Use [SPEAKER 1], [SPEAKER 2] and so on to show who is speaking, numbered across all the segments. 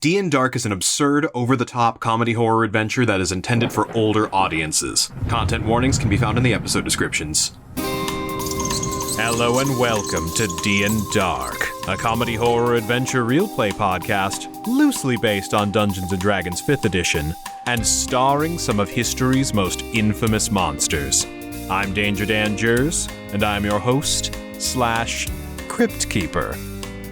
[SPEAKER 1] D&Dark is an absurd, over-the-top comedy horror adventure that is intended for older audiences. Content warnings can be found in the episode descriptions. Hello and welcome to D&Dark, a comedy horror adventure Realplay podcast loosely based on Dungeons & Dragons 5th edition and starring some of history's most infamous monsters. I'm Danger Dan Jerz, and I'm your host / Crypt Keeper.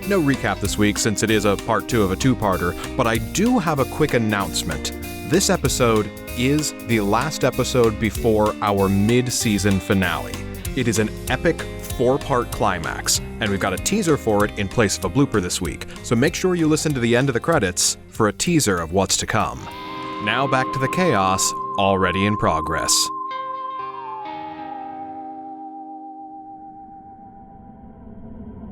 [SPEAKER 1] No recap this week since it is a part 2 of a two-parter, but I do have a quick announcement. This episode is the last episode before our mid-season finale. It is an epic 4-part climax, and we've got a teaser for it in place of a blooper this week, so make sure you listen to the end of the credits for a teaser of what's to come. Now back to the chaos, already in progress.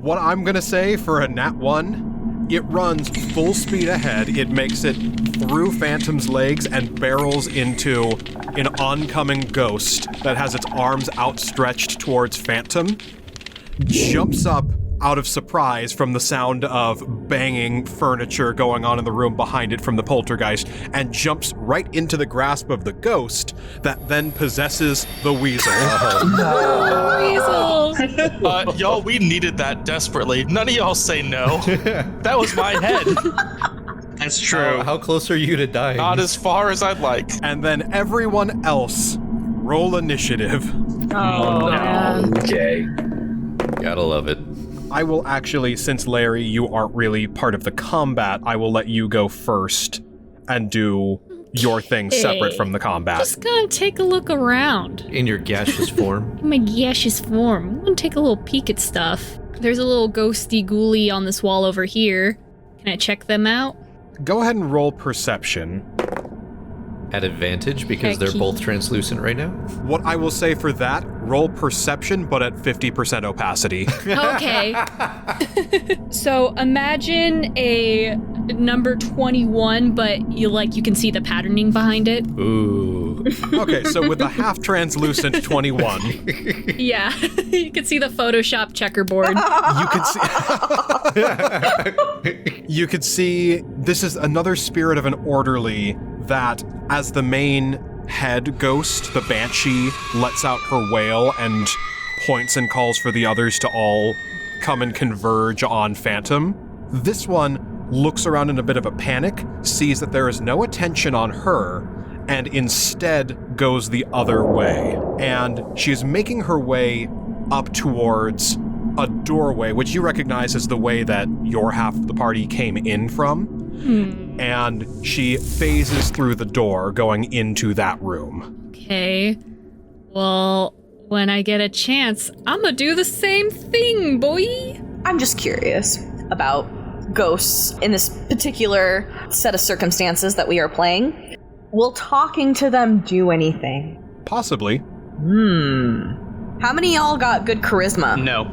[SPEAKER 1] What I'm gonna say for a nat 1, it runs full speed ahead, it makes it through Phantom's legs and barrels into an oncoming ghost that has its arms outstretched towards Phantom, jumps up out of surprise from the sound of banging furniture going on in the room behind it from the poltergeist, and jumps right into the grasp of the ghost that then possesses the Weasel.
[SPEAKER 2] Weasel! Y'all, we needed that desperately. None of y'all say no. That was my head.
[SPEAKER 3] That's true.
[SPEAKER 4] How close are you to dying?
[SPEAKER 2] Not as far as I'd like.
[SPEAKER 1] And then everyone else, roll initiative.
[SPEAKER 3] Oh, no. Okay.
[SPEAKER 4] Gotta love it.
[SPEAKER 1] I will actually, since Larry, you aren't really part of the combat, I will let you go first and do your thing separate from the combat.
[SPEAKER 5] Just gonna take a look around.
[SPEAKER 4] In your gaseous form?
[SPEAKER 5] In my gaseous form. I'm gonna take a little peek at stuff. There's a little ghosty ghoulie on this wall over here. Can I check them out?
[SPEAKER 1] Go ahead and roll perception.
[SPEAKER 4] At advantage because they're both translucent right now?
[SPEAKER 1] What I will say for that, roll perception, but at 50% opacity.
[SPEAKER 5] Okay. So imagine a number 21, but you can see the patterning behind it.
[SPEAKER 4] Ooh.
[SPEAKER 1] Okay, so with a half translucent 21.
[SPEAKER 5] Yeah, you can see the Photoshop checkerboard.
[SPEAKER 1] You could see this is another spirit of an orderly that, as the main head ghost, the Banshee, lets out her wail and points and calls for the others to all come and converge on Phantom. This one looks around in a bit of a panic, sees that there is no attention on her, and instead goes the other way. And she is making her way up towards a doorway, which you recognize as the way that your half of the party came in from. And she phases through the door going into that room.
[SPEAKER 5] Okay. Well, when I get a chance, I'm gonna do the same thing, boy.
[SPEAKER 6] I'm just curious about ghosts in this particular set of circumstances that we are playing. Will talking to them do anything?
[SPEAKER 1] Possibly.
[SPEAKER 6] How many of y'all got good charisma?
[SPEAKER 3] No.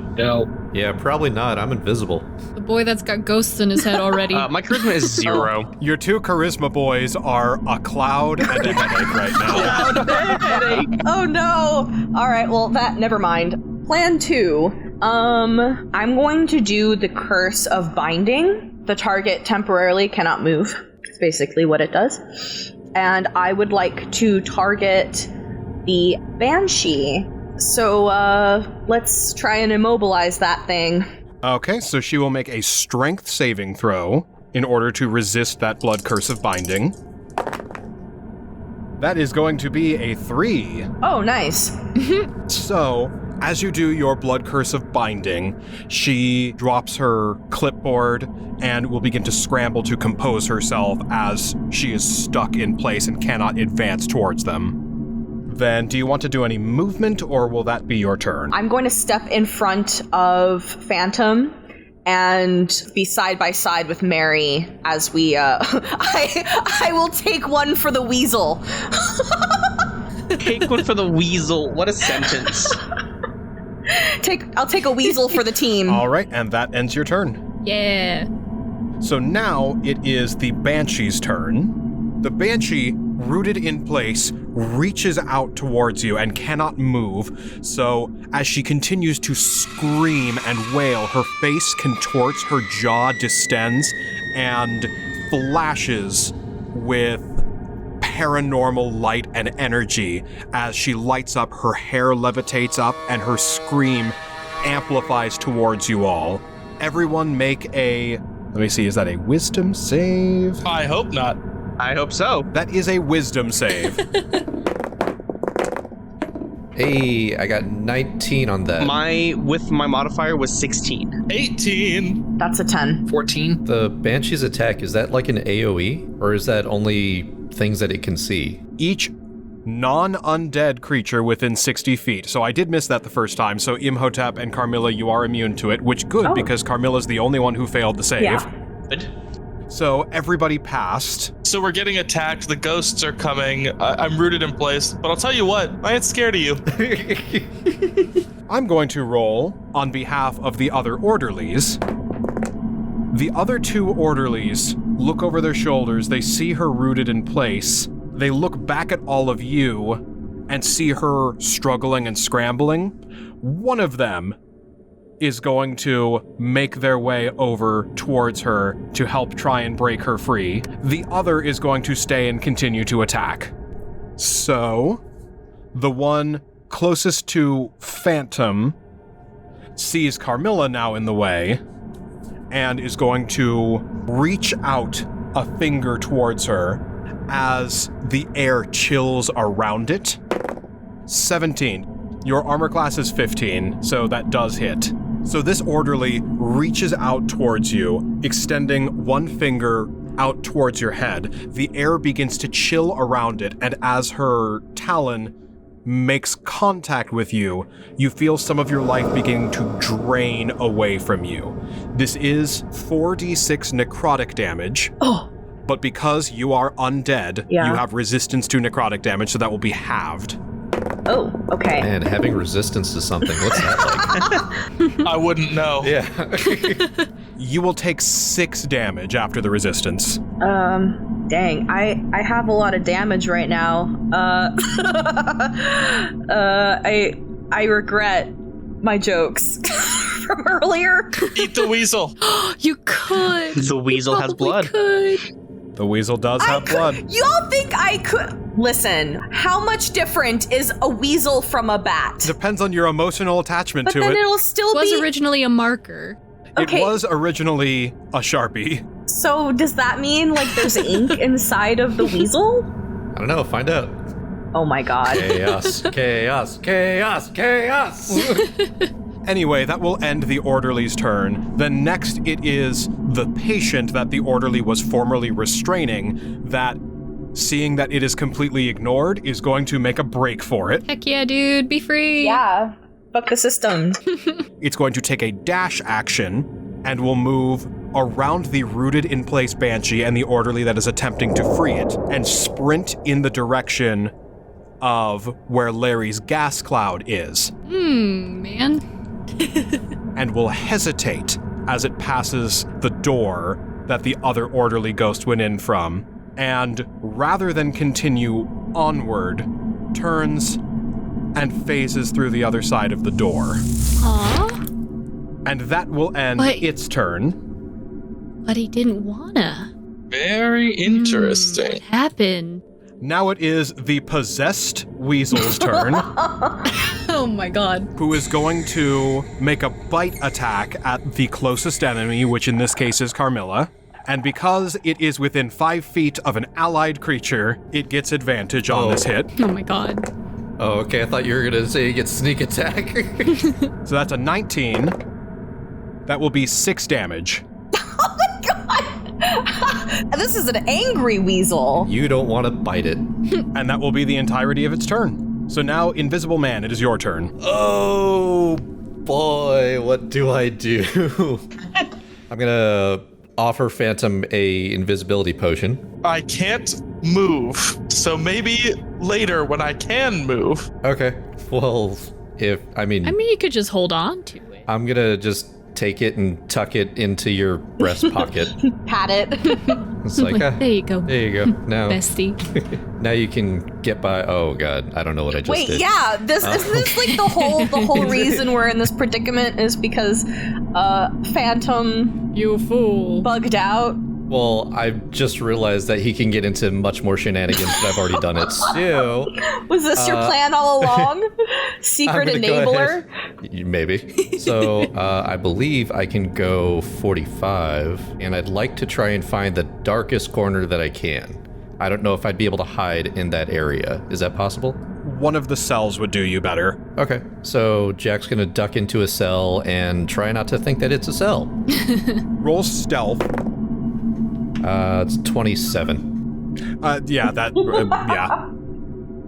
[SPEAKER 4] Yeah, probably not. I'm invisible.
[SPEAKER 5] The boy that's got ghosts in his head already.
[SPEAKER 3] My charisma is 0.
[SPEAKER 1] Your two charisma boys are a cloud and a headache right now.
[SPEAKER 6] Oh no! Alright, well never mind. Plan 2. I'm going to do the Curse of Binding. The target temporarily cannot move. It's basically what it does. And I would like to target the Banshee. So, let's try and immobilize that thing.
[SPEAKER 1] Okay, so she will make a strength saving throw in order to resist that blood curse of binding. That is going to be a 3.
[SPEAKER 6] Oh, nice.
[SPEAKER 1] So, as you do your blood curse of binding, she drops her clipboard and will begin to scramble to compose herself as she is stuck in place and cannot advance towards them. Then, do you want to do any movement, or will that be your turn?
[SPEAKER 6] I'm going to step in front of Phantom and be side by side with Mary as we, I will take one for the Weasel.
[SPEAKER 3] Take one for the Weasel. What a sentence.
[SPEAKER 6] I'll take a Weasel for the team.
[SPEAKER 1] All right, and that ends your turn.
[SPEAKER 5] Yeah.
[SPEAKER 1] So now it is the Banshee's turn. The Banshee, rooted in place, reaches out towards you and cannot move. So as she continues to scream and wail, her face contorts, her jaw distends, and flashes with paranormal light and energy as she lights up, her hair levitates up, and her scream amplifies towards you all. Everyone make a... Let me see, is that a wisdom save?
[SPEAKER 2] I hope not.
[SPEAKER 3] I hope so.
[SPEAKER 1] That is a wisdom save.
[SPEAKER 4] Hey, I got 19 on that.
[SPEAKER 3] With my modifier was 16.
[SPEAKER 2] 18.
[SPEAKER 6] That's a 10.
[SPEAKER 3] 14.
[SPEAKER 4] The Banshee's attack, is that like an AoE? Or is that only things that it can see?
[SPEAKER 1] Each non-undead creature within 60 feet. So I did miss that the first time. So Imhotep and Carmilla, you are immune to it, which good, because Carmilla's the only one who failed the save.
[SPEAKER 6] Yeah.
[SPEAKER 3] Good.
[SPEAKER 1] So everybody passed.
[SPEAKER 2] So we're getting attacked. The ghosts are coming. I'm rooted in place. But I'll tell you what, I ain't scared of you.
[SPEAKER 1] I'm going to roll on behalf of the other orderlies. The other two orderlies look over their shoulders. They see her rooted in place. They look back at all of you and see her struggling and scrambling. One of them is going to make their way over towards her to help try and break her free. The other is going to stay and continue to attack. So, the one closest to Phantom sees Carmilla now in the way and is going to reach out a finger towards her as the air chills around it. 17. Your armor class is 15, so that does hit. So this orderly reaches out towards you, extending one finger out towards your head. The air begins to chill around it, and as her talon makes contact with you, you feel some of your life beginning to drain away from you. This is 4d6 necrotic damage. But because you are undead, you have resistance to necrotic damage, so that will be halved.
[SPEAKER 6] Oh, okay.
[SPEAKER 4] Man, having resistance to something, what's that like?
[SPEAKER 2] I wouldn't know.
[SPEAKER 4] Yeah.
[SPEAKER 1] You will take 6 damage after the resistance.
[SPEAKER 6] Dang, I have a lot of damage right now. I regret my jokes from earlier.
[SPEAKER 2] Eat the weasel.
[SPEAKER 5] You could.
[SPEAKER 3] The weasel has blood.
[SPEAKER 5] Could.
[SPEAKER 1] The weasel does have blood.
[SPEAKER 6] Y'all think I could? Listen, how much different is a weasel from a bat?
[SPEAKER 1] Depends on your emotional attachment
[SPEAKER 6] But
[SPEAKER 1] to
[SPEAKER 6] then
[SPEAKER 1] it.
[SPEAKER 6] it'll still
[SPEAKER 5] It was
[SPEAKER 6] be...
[SPEAKER 5] originally a marker.
[SPEAKER 6] Okay.
[SPEAKER 1] It was originally a Sharpie.
[SPEAKER 6] So does that mean, like, there's ink inside of the weasel?
[SPEAKER 4] I don't know, find out.
[SPEAKER 6] Oh my god.
[SPEAKER 4] Chaos, chaos, chaos, chaos!
[SPEAKER 1] Anyway, that will end the orderly's turn. Then next it is the patient that the orderly was formerly restraining that, seeing that it is completely ignored, is going to make a break for it.
[SPEAKER 5] Heck yeah, dude, be free.
[SPEAKER 6] Yeah. Fuck the system.
[SPEAKER 1] It's going to take a dash action and will move around the rooted in place Banshee and the orderly that is attempting to free it, and sprint in the direction of where Larry's gas cloud is.
[SPEAKER 5] Man.
[SPEAKER 1] And will hesitate as it passes the door that the other orderly ghost went in from, and rather than continue onward, turns and phases through the other side of the door.
[SPEAKER 5] Aww.
[SPEAKER 1] And that will end its turn.
[SPEAKER 5] But he didn't wanna.
[SPEAKER 2] Very interesting.
[SPEAKER 5] What happened?
[SPEAKER 1] Now it is the possessed weasel's turn,
[SPEAKER 5] Oh my god.
[SPEAKER 1] who is going to make a bite attack at the closest enemy, which in this case is Carmilla. And because it is within 5 feet of an allied creature, it gets advantage on this hit.
[SPEAKER 5] Oh my god.
[SPEAKER 4] Oh, okay, I thought you were gonna say you get sneak attack.
[SPEAKER 1] So that's a 19. That will be 6 damage.
[SPEAKER 6] Oh my god! This is an angry weasel.
[SPEAKER 4] You don't want to bite it.
[SPEAKER 1] And that will be the entirety of its turn. So now, Invisible Man, it is your turn.
[SPEAKER 4] Oh boy, what do I do? I'm gonna offer Phantom a invisibility potion.
[SPEAKER 2] I can't move, so maybe later when I can move.
[SPEAKER 4] Okay. Well, I mean,
[SPEAKER 5] you could just hold on to it.
[SPEAKER 4] I'm gonna just take it and tuck it into your breast pocket.
[SPEAKER 6] Pat it.
[SPEAKER 4] It's like,
[SPEAKER 5] There you go.
[SPEAKER 4] there you go. Now,
[SPEAKER 5] Bestie.
[SPEAKER 4] now you can get by. Oh god, I don't know what I just
[SPEAKER 6] Wait,
[SPEAKER 4] did.
[SPEAKER 6] yeah, isn't this like the whole reason we're in this predicament is because Phantom
[SPEAKER 5] You fool.
[SPEAKER 6] bugged out
[SPEAKER 4] Well, I just realized that he can get into much more shenanigans, but I've already done it. So,
[SPEAKER 6] Was this your plan all along? Secret enabler?
[SPEAKER 4] Maybe. So, I believe I can go 45, and I'd like to try and find the darkest corner that I can. I don't know if I'd be able to hide in that area. Is that possible?
[SPEAKER 1] One of the cells would do you better.
[SPEAKER 4] Okay. So Jack's gonna duck into a cell and try not to think that it's a cell.
[SPEAKER 1] Roll stealth.
[SPEAKER 4] It's 27.
[SPEAKER 1] Yeah.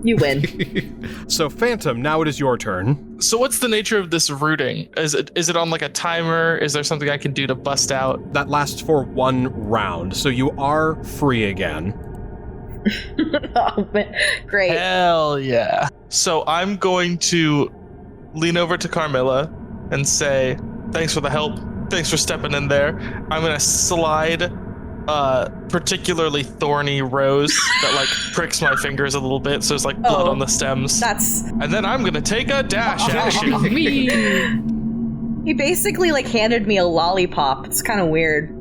[SPEAKER 6] You win.
[SPEAKER 1] So Phantom, now it is your turn.
[SPEAKER 2] So what's the nature of this rooting? Is it on like a timer? Is there something I can do to bust out?
[SPEAKER 1] That lasts for 1 round, so you are free again.
[SPEAKER 6] Oh, man. Great.
[SPEAKER 2] Hell yeah. So I'm going to lean over to Carmilla and say, thanks for the help. Thanks for stepping in there. I'm going to slide particularly thorny rose that like pricks my fingers a little bit. So there's like blood on the stems. And then I'm going to take a dash action.
[SPEAKER 6] He basically like handed me a lollipop. It's kind of weird.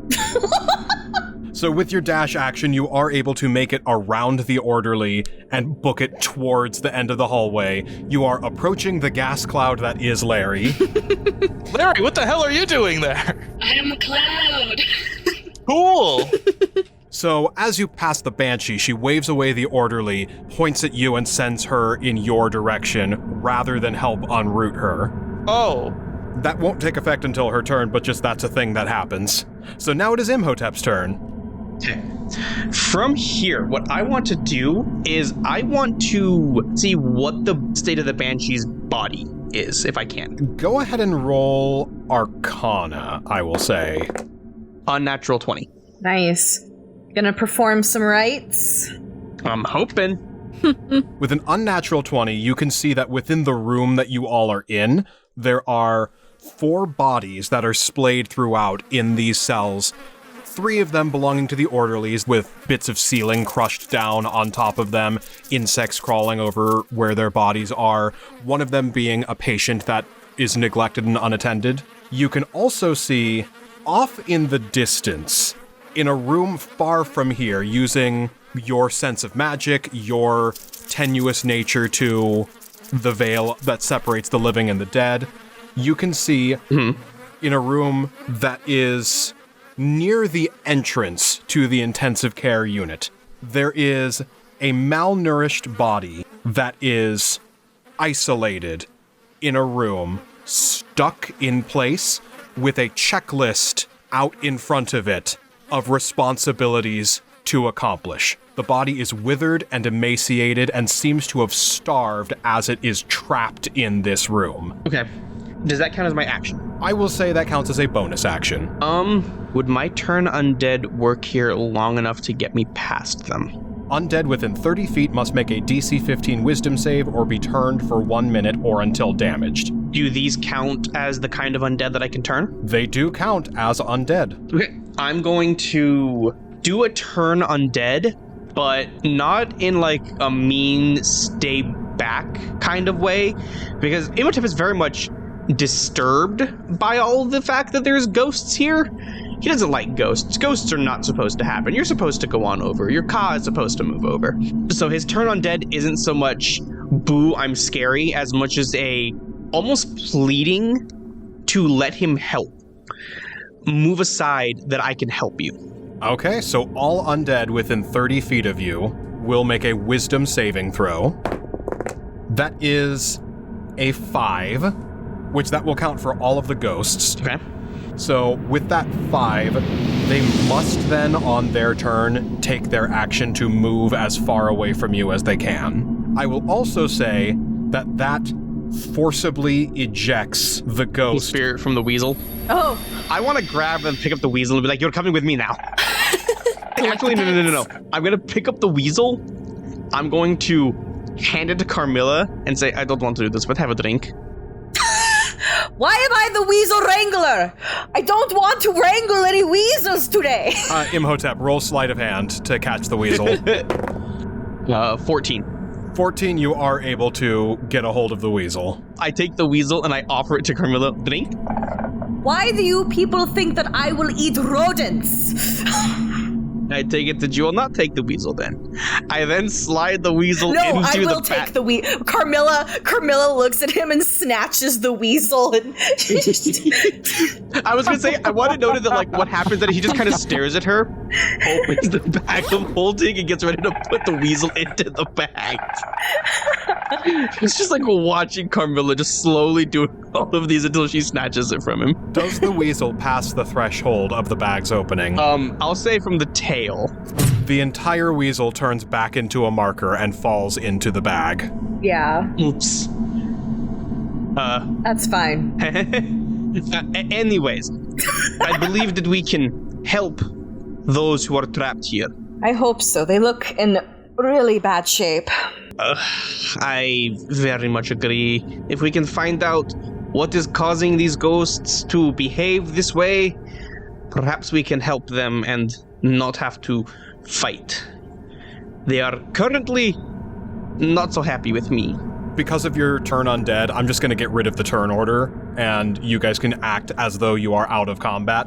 [SPEAKER 1] So with your dash action, you are able to make it around the orderly and book it towards the end of the hallway. You are approaching the gas cloud that is Larry.
[SPEAKER 2] Larry, what the hell are you doing there?
[SPEAKER 5] I am a cloud.
[SPEAKER 2] Cool.
[SPEAKER 1] So as you pass the Banshee, she waves away the orderly, points at you and sends her in your direction rather than help unroot her.
[SPEAKER 2] Oh.
[SPEAKER 1] That won't take effect until her turn, but just that's a thing that happens. So now it is Imhotep's turn.
[SPEAKER 3] Okay. From here, what I want to do is I want to see what the state of the Banshee's body is, if I can.
[SPEAKER 1] Go ahead and roll Arcana, I will say.
[SPEAKER 3] Unnatural 20.
[SPEAKER 6] Nice. Gonna perform some rites?
[SPEAKER 3] I'm hoping.
[SPEAKER 1] With an unnatural 20, you can see that within the room that you all are in, there are 4 bodies that are splayed throughout in these cells. 3 of them belonging to the orderlies, with bits of ceiling crushed down on top of them, insects crawling over where their bodies are, one of them being a patient that is neglected and unattended. You can also see, off in the distance, in a room far from here, using your sense of magic, your tenuous nature to the veil that separates the living and the dead, you can see in a room that is near the entrance to the intensive care unit, there is a malnourished body that is isolated in a room, stuck in place with a checklist out in front of it of responsibilities to accomplish. The body is withered and emaciated and seems to have starved as it is trapped in this room.
[SPEAKER 3] Okay. Does that count as my action?
[SPEAKER 1] I will say that counts as a bonus action.
[SPEAKER 3] Would my turn undead work here long enough to get me past them?
[SPEAKER 1] Undead within 30 feet must make a DC 15 wisdom save or be turned for 1 minute or until damaged.
[SPEAKER 3] Do these count as the kind of undead that I can turn?
[SPEAKER 1] They do count as undead.
[SPEAKER 3] Okay, I'm going to do a turn undead, but not in like a mean stay back kind of way, because Imhotep is very much disturbed by all the fact that there's ghosts here. He doesn't like ghosts. Ghosts are not supposed to happen. You're supposed to go on over. Your Ka is supposed to move over. So his turn undead isn't so much boo, I'm scary, as much as a almost pleading to let him help. Move aside that I can help you.
[SPEAKER 1] Okay, so all undead within 30 feet of you will make a wisdom saving throw. That is a 5, which that will count for all of the ghosts.
[SPEAKER 3] Okay.
[SPEAKER 1] So with that 5, they must then, on their turn, take their action to move as far away from you as they can. I will also say that that forcibly ejects the ghost.
[SPEAKER 3] Spirit from the Weasel.
[SPEAKER 6] Oh.
[SPEAKER 3] I want to grab and pick up the Weasel and be like, you're coming with me now. Actually, no. I'm going to pick up the Weasel. I'm going to hand it to Carmilla and say, I don't want to do this, but have a drink.
[SPEAKER 6] Why am I the Weasel Wrangler? I don't want to wrangle any weasels today.
[SPEAKER 1] Imhotep, roll sleight of hand to catch the weasel.
[SPEAKER 3] 14.
[SPEAKER 1] 14, you are able to get a hold of the weasel.
[SPEAKER 3] I take the Weasel and I offer it to Carmilla. Drink.
[SPEAKER 6] Why do you people think that I will eat rodents?
[SPEAKER 3] I take it that you will not take the Weasel then. I then slide the Weasel into the
[SPEAKER 6] I will take the Weasel. Carmilla looks at him and snatches the Weasel. And
[SPEAKER 3] I was going to say, I want to note that, like, what happens that he just kind of stares at her, opens the bag of holding, and gets ready to put the Weasel into the bag. It's just like watching Carmilla just slowly do all of these until she snatches it from him.
[SPEAKER 1] Does the Weasel pass the threshold of the bag's opening?
[SPEAKER 3] I'll say from the tail.
[SPEAKER 1] The entire Weasel turns back into a marker and falls into the bag.
[SPEAKER 6] Yeah.
[SPEAKER 3] Oops.
[SPEAKER 6] That's fine.
[SPEAKER 3] Anyways, I believe that we can help those who are trapped here.
[SPEAKER 6] I hope so. They look in really bad shape.
[SPEAKER 3] I very much agree. If we can find out what is causing these ghosts to behave this way, perhaps we can help them and not have to fight. They are currently not so happy with me.
[SPEAKER 1] Because of your turn undead, I'm just going to get rid of the turn order, and you guys can act as though you are out of combat.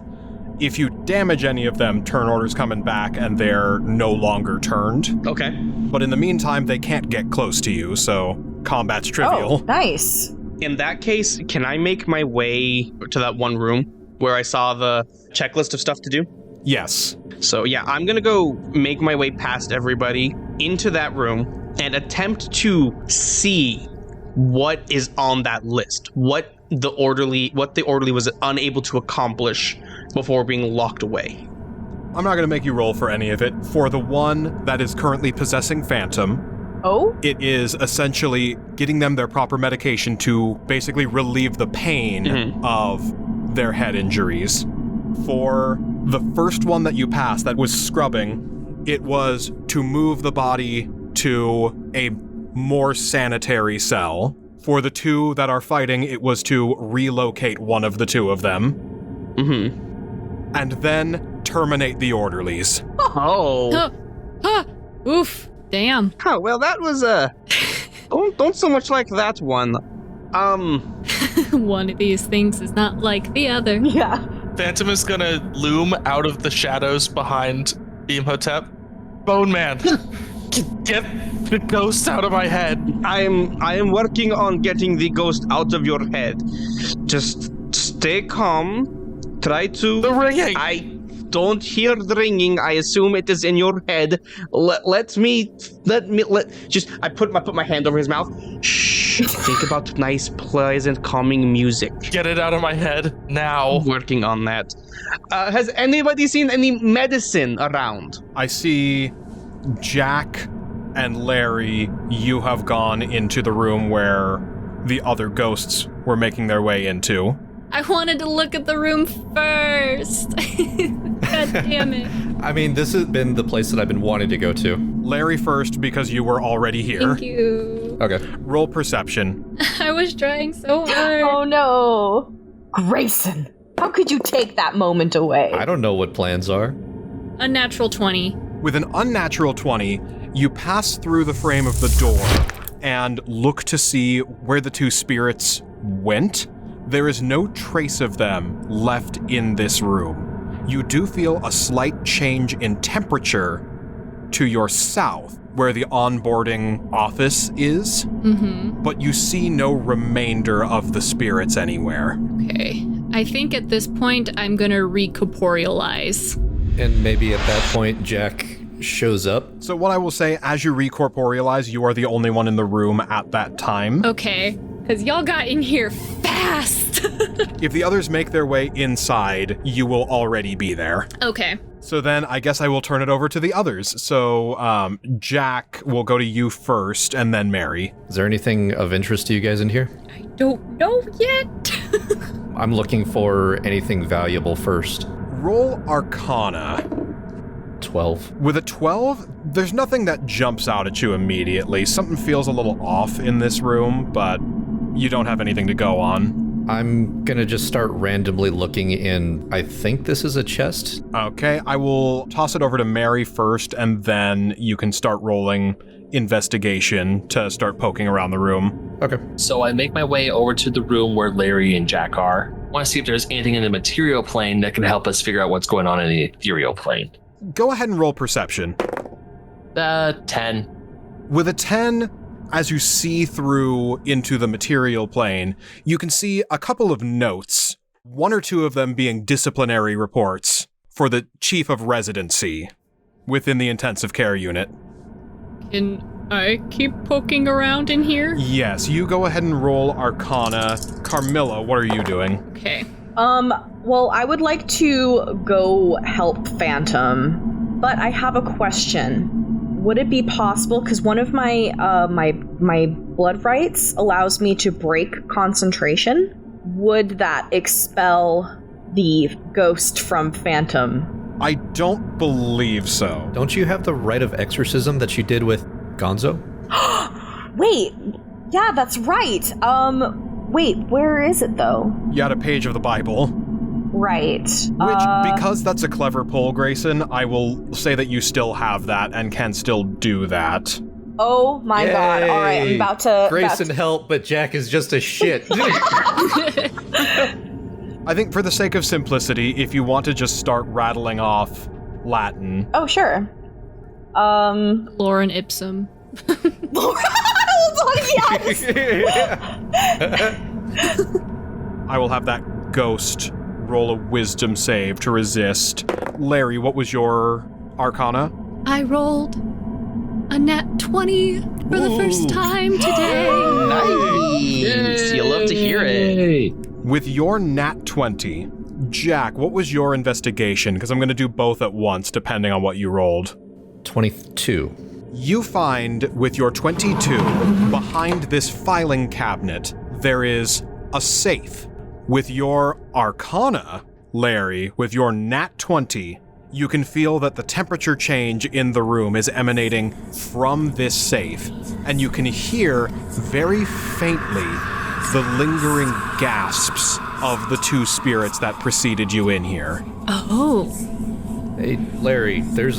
[SPEAKER 1] If you damage any of them, turn order's coming back, and they're no longer turned.
[SPEAKER 3] Okay.
[SPEAKER 1] But in the meantime, they can't get close to you, so combat's trivial.
[SPEAKER 6] Oh, nice.
[SPEAKER 3] In that case, can I make my way to that one room where I saw the checklist of stuff to do?
[SPEAKER 1] Yes.
[SPEAKER 3] So yeah, I'm gonna go make my way past everybody into that room and attempt to see what is on that list. What the orderly was unable to accomplish before being locked away.
[SPEAKER 1] I'm not going to make you roll for any of it. For the one that is currently possessing Phantom, it is essentially getting them their proper medication to basically relieve the pain of their head injuries. For the first one that you passed that was scrubbing, it was to move the body to a more sanitary cell. For the two that are fighting, it was to relocate one of the two of them. And then terminate the orderlies.
[SPEAKER 5] Oof. Damn.
[SPEAKER 3] Oh, well, that was don't so much like that one.
[SPEAKER 5] One of these things is not like the other.
[SPEAKER 6] Yeah.
[SPEAKER 2] Phantom is gonna loom out of the shadows behind Imhotep. Bone Man, get the ghost out of my head.
[SPEAKER 3] I am working on getting the ghost out of your head. Just stay calm. Try to...
[SPEAKER 2] The ringing!
[SPEAKER 3] I don't hear the ringing. I assume it is in your head. Let me. I put my hand over his mouth. Shh. Think about nice, pleasant, calming music.
[SPEAKER 2] Get it out of my head now.
[SPEAKER 3] Working on that. Has anybody seen any medicine around?
[SPEAKER 1] I see Jack and Larry, you have gone into the room where the other ghosts were making their way into.
[SPEAKER 5] I wanted to look at the room first. God damn it.
[SPEAKER 4] I mean, this has been the place that I've been wanting to go to.
[SPEAKER 1] Larry first because you were already here.
[SPEAKER 5] Thank you.
[SPEAKER 4] Okay.
[SPEAKER 1] Roll perception.
[SPEAKER 5] I was trying so hard.
[SPEAKER 6] Oh no. Grayson, how could you take that moment away?
[SPEAKER 4] I don't know what plans are.
[SPEAKER 5] Unnatural 20.
[SPEAKER 1] With an unnatural 20, you pass through the frame of the door and look to see where the two spirits went. There is no trace of them left in this room. You do feel a slight change in temperature to your south, where the onboarding office is, but you see no remainder of the spirits anywhere.
[SPEAKER 5] Okay. I think at this point I'm gonna recorporealize.
[SPEAKER 4] And maybe at that point, Jack shows up.
[SPEAKER 1] So what I will say, as you recorporealize, you are the only one in the room at that time.
[SPEAKER 5] Okay. Because y'all got in here fast.
[SPEAKER 1] If the others make their way inside, you will already be there.
[SPEAKER 5] Okay.
[SPEAKER 1] So then I guess I will turn it over to the others. So Jack will go to you first, and then Mary.
[SPEAKER 4] Is there anything of interest to you guys in here?
[SPEAKER 5] I don't know yet.
[SPEAKER 4] I'm looking for anything valuable first.
[SPEAKER 1] Roll Arcana.
[SPEAKER 4] 12.
[SPEAKER 1] With a 12, there's nothing that jumps out at you immediately. Something feels a little off in this room, but you don't have anything to go on.
[SPEAKER 4] I'm gonna just start randomly looking in. I think this is a chest.
[SPEAKER 1] Okay, I will toss it over to Mary first, and then you can start rolling investigation to start poking around the room.
[SPEAKER 4] Okay.
[SPEAKER 7] So I make my way over to the room where Larry and Jack are. I want to see if there's anything in the material plane that can help us figure out what's going on in the ethereal plane.
[SPEAKER 1] Go ahead and roll perception.
[SPEAKER 7] 10.
[SPEAKER 1] With a 10, as you see through into the material plane, you can see a couple of notes, one or two of them being disciplinary reports for the chief of residency within the intensive care unit.
[SPEAKER 5] Can I keep poking around in here?
[SPEAKER 1] Yes, you go ahead and roll Arcana. Carmilla, what are you doing?
[SPEAKER 5] Okay.
[SPEAKER 6] Well, I would like to go help Phantom, but I have a question. Would it be possible, because one of my my blood rights allows me to break concentration, would that expel the ghost from Phantom?
[SPEAKER 1] I don't believe so.
[SPEAKER 4] Don't you have the rite of exorcism that you did with Gonzo?
[SPEAKER 6] Wait, yeah, that's right. Wait, where is it though?
[SPEAKER 1] You had a page of the Bible.
[SPEAKER 6] Right.
[SPEAKER 1] Which, because that's a clever pull, Grayson, I will say that you still have that and can still do that.
[SPEAKER 6] Oh my god. All right, I'm about to...
[SPEAKER 4] Grayson help, but Jack is just a shit.
[SPEAKER 1] I think for the sake of simplicity, if you want to just start rattling off Latin.
[SPEAKER 6] Oh, sure.
[SPEAKER 5] Lorem ipsum.
[SPEAKER 6] Yes!
[SPEAKER 1] I will have that ghost roll a wisdom save to resist. Larry, what was your Arcana?
[SPEAKER 5] I rolled a nat 20 for the first time today.
[SPEAKER 3] Nice. You love to hear it.
[SPEAKER 7] Yay.
[SPEAKER 1] With your nat 20, Jack, what was your investigation? Because I'm going to do both at once, depending on what you rolled.
[SPEAKER 4] 22.
[SPEAKER 1] You find, with your 22, behind this filing cabinet, there is a safe. With your Arcana, Larry, with your nat 20, you can feel that the temperature change in the room is emanating from this safe, and you can hear very faintly the lingering gasps of the two spirits that preceded you in here.
[SPEAKER 5] Oh.
[SPEAKER 4] Hey, Larry, there's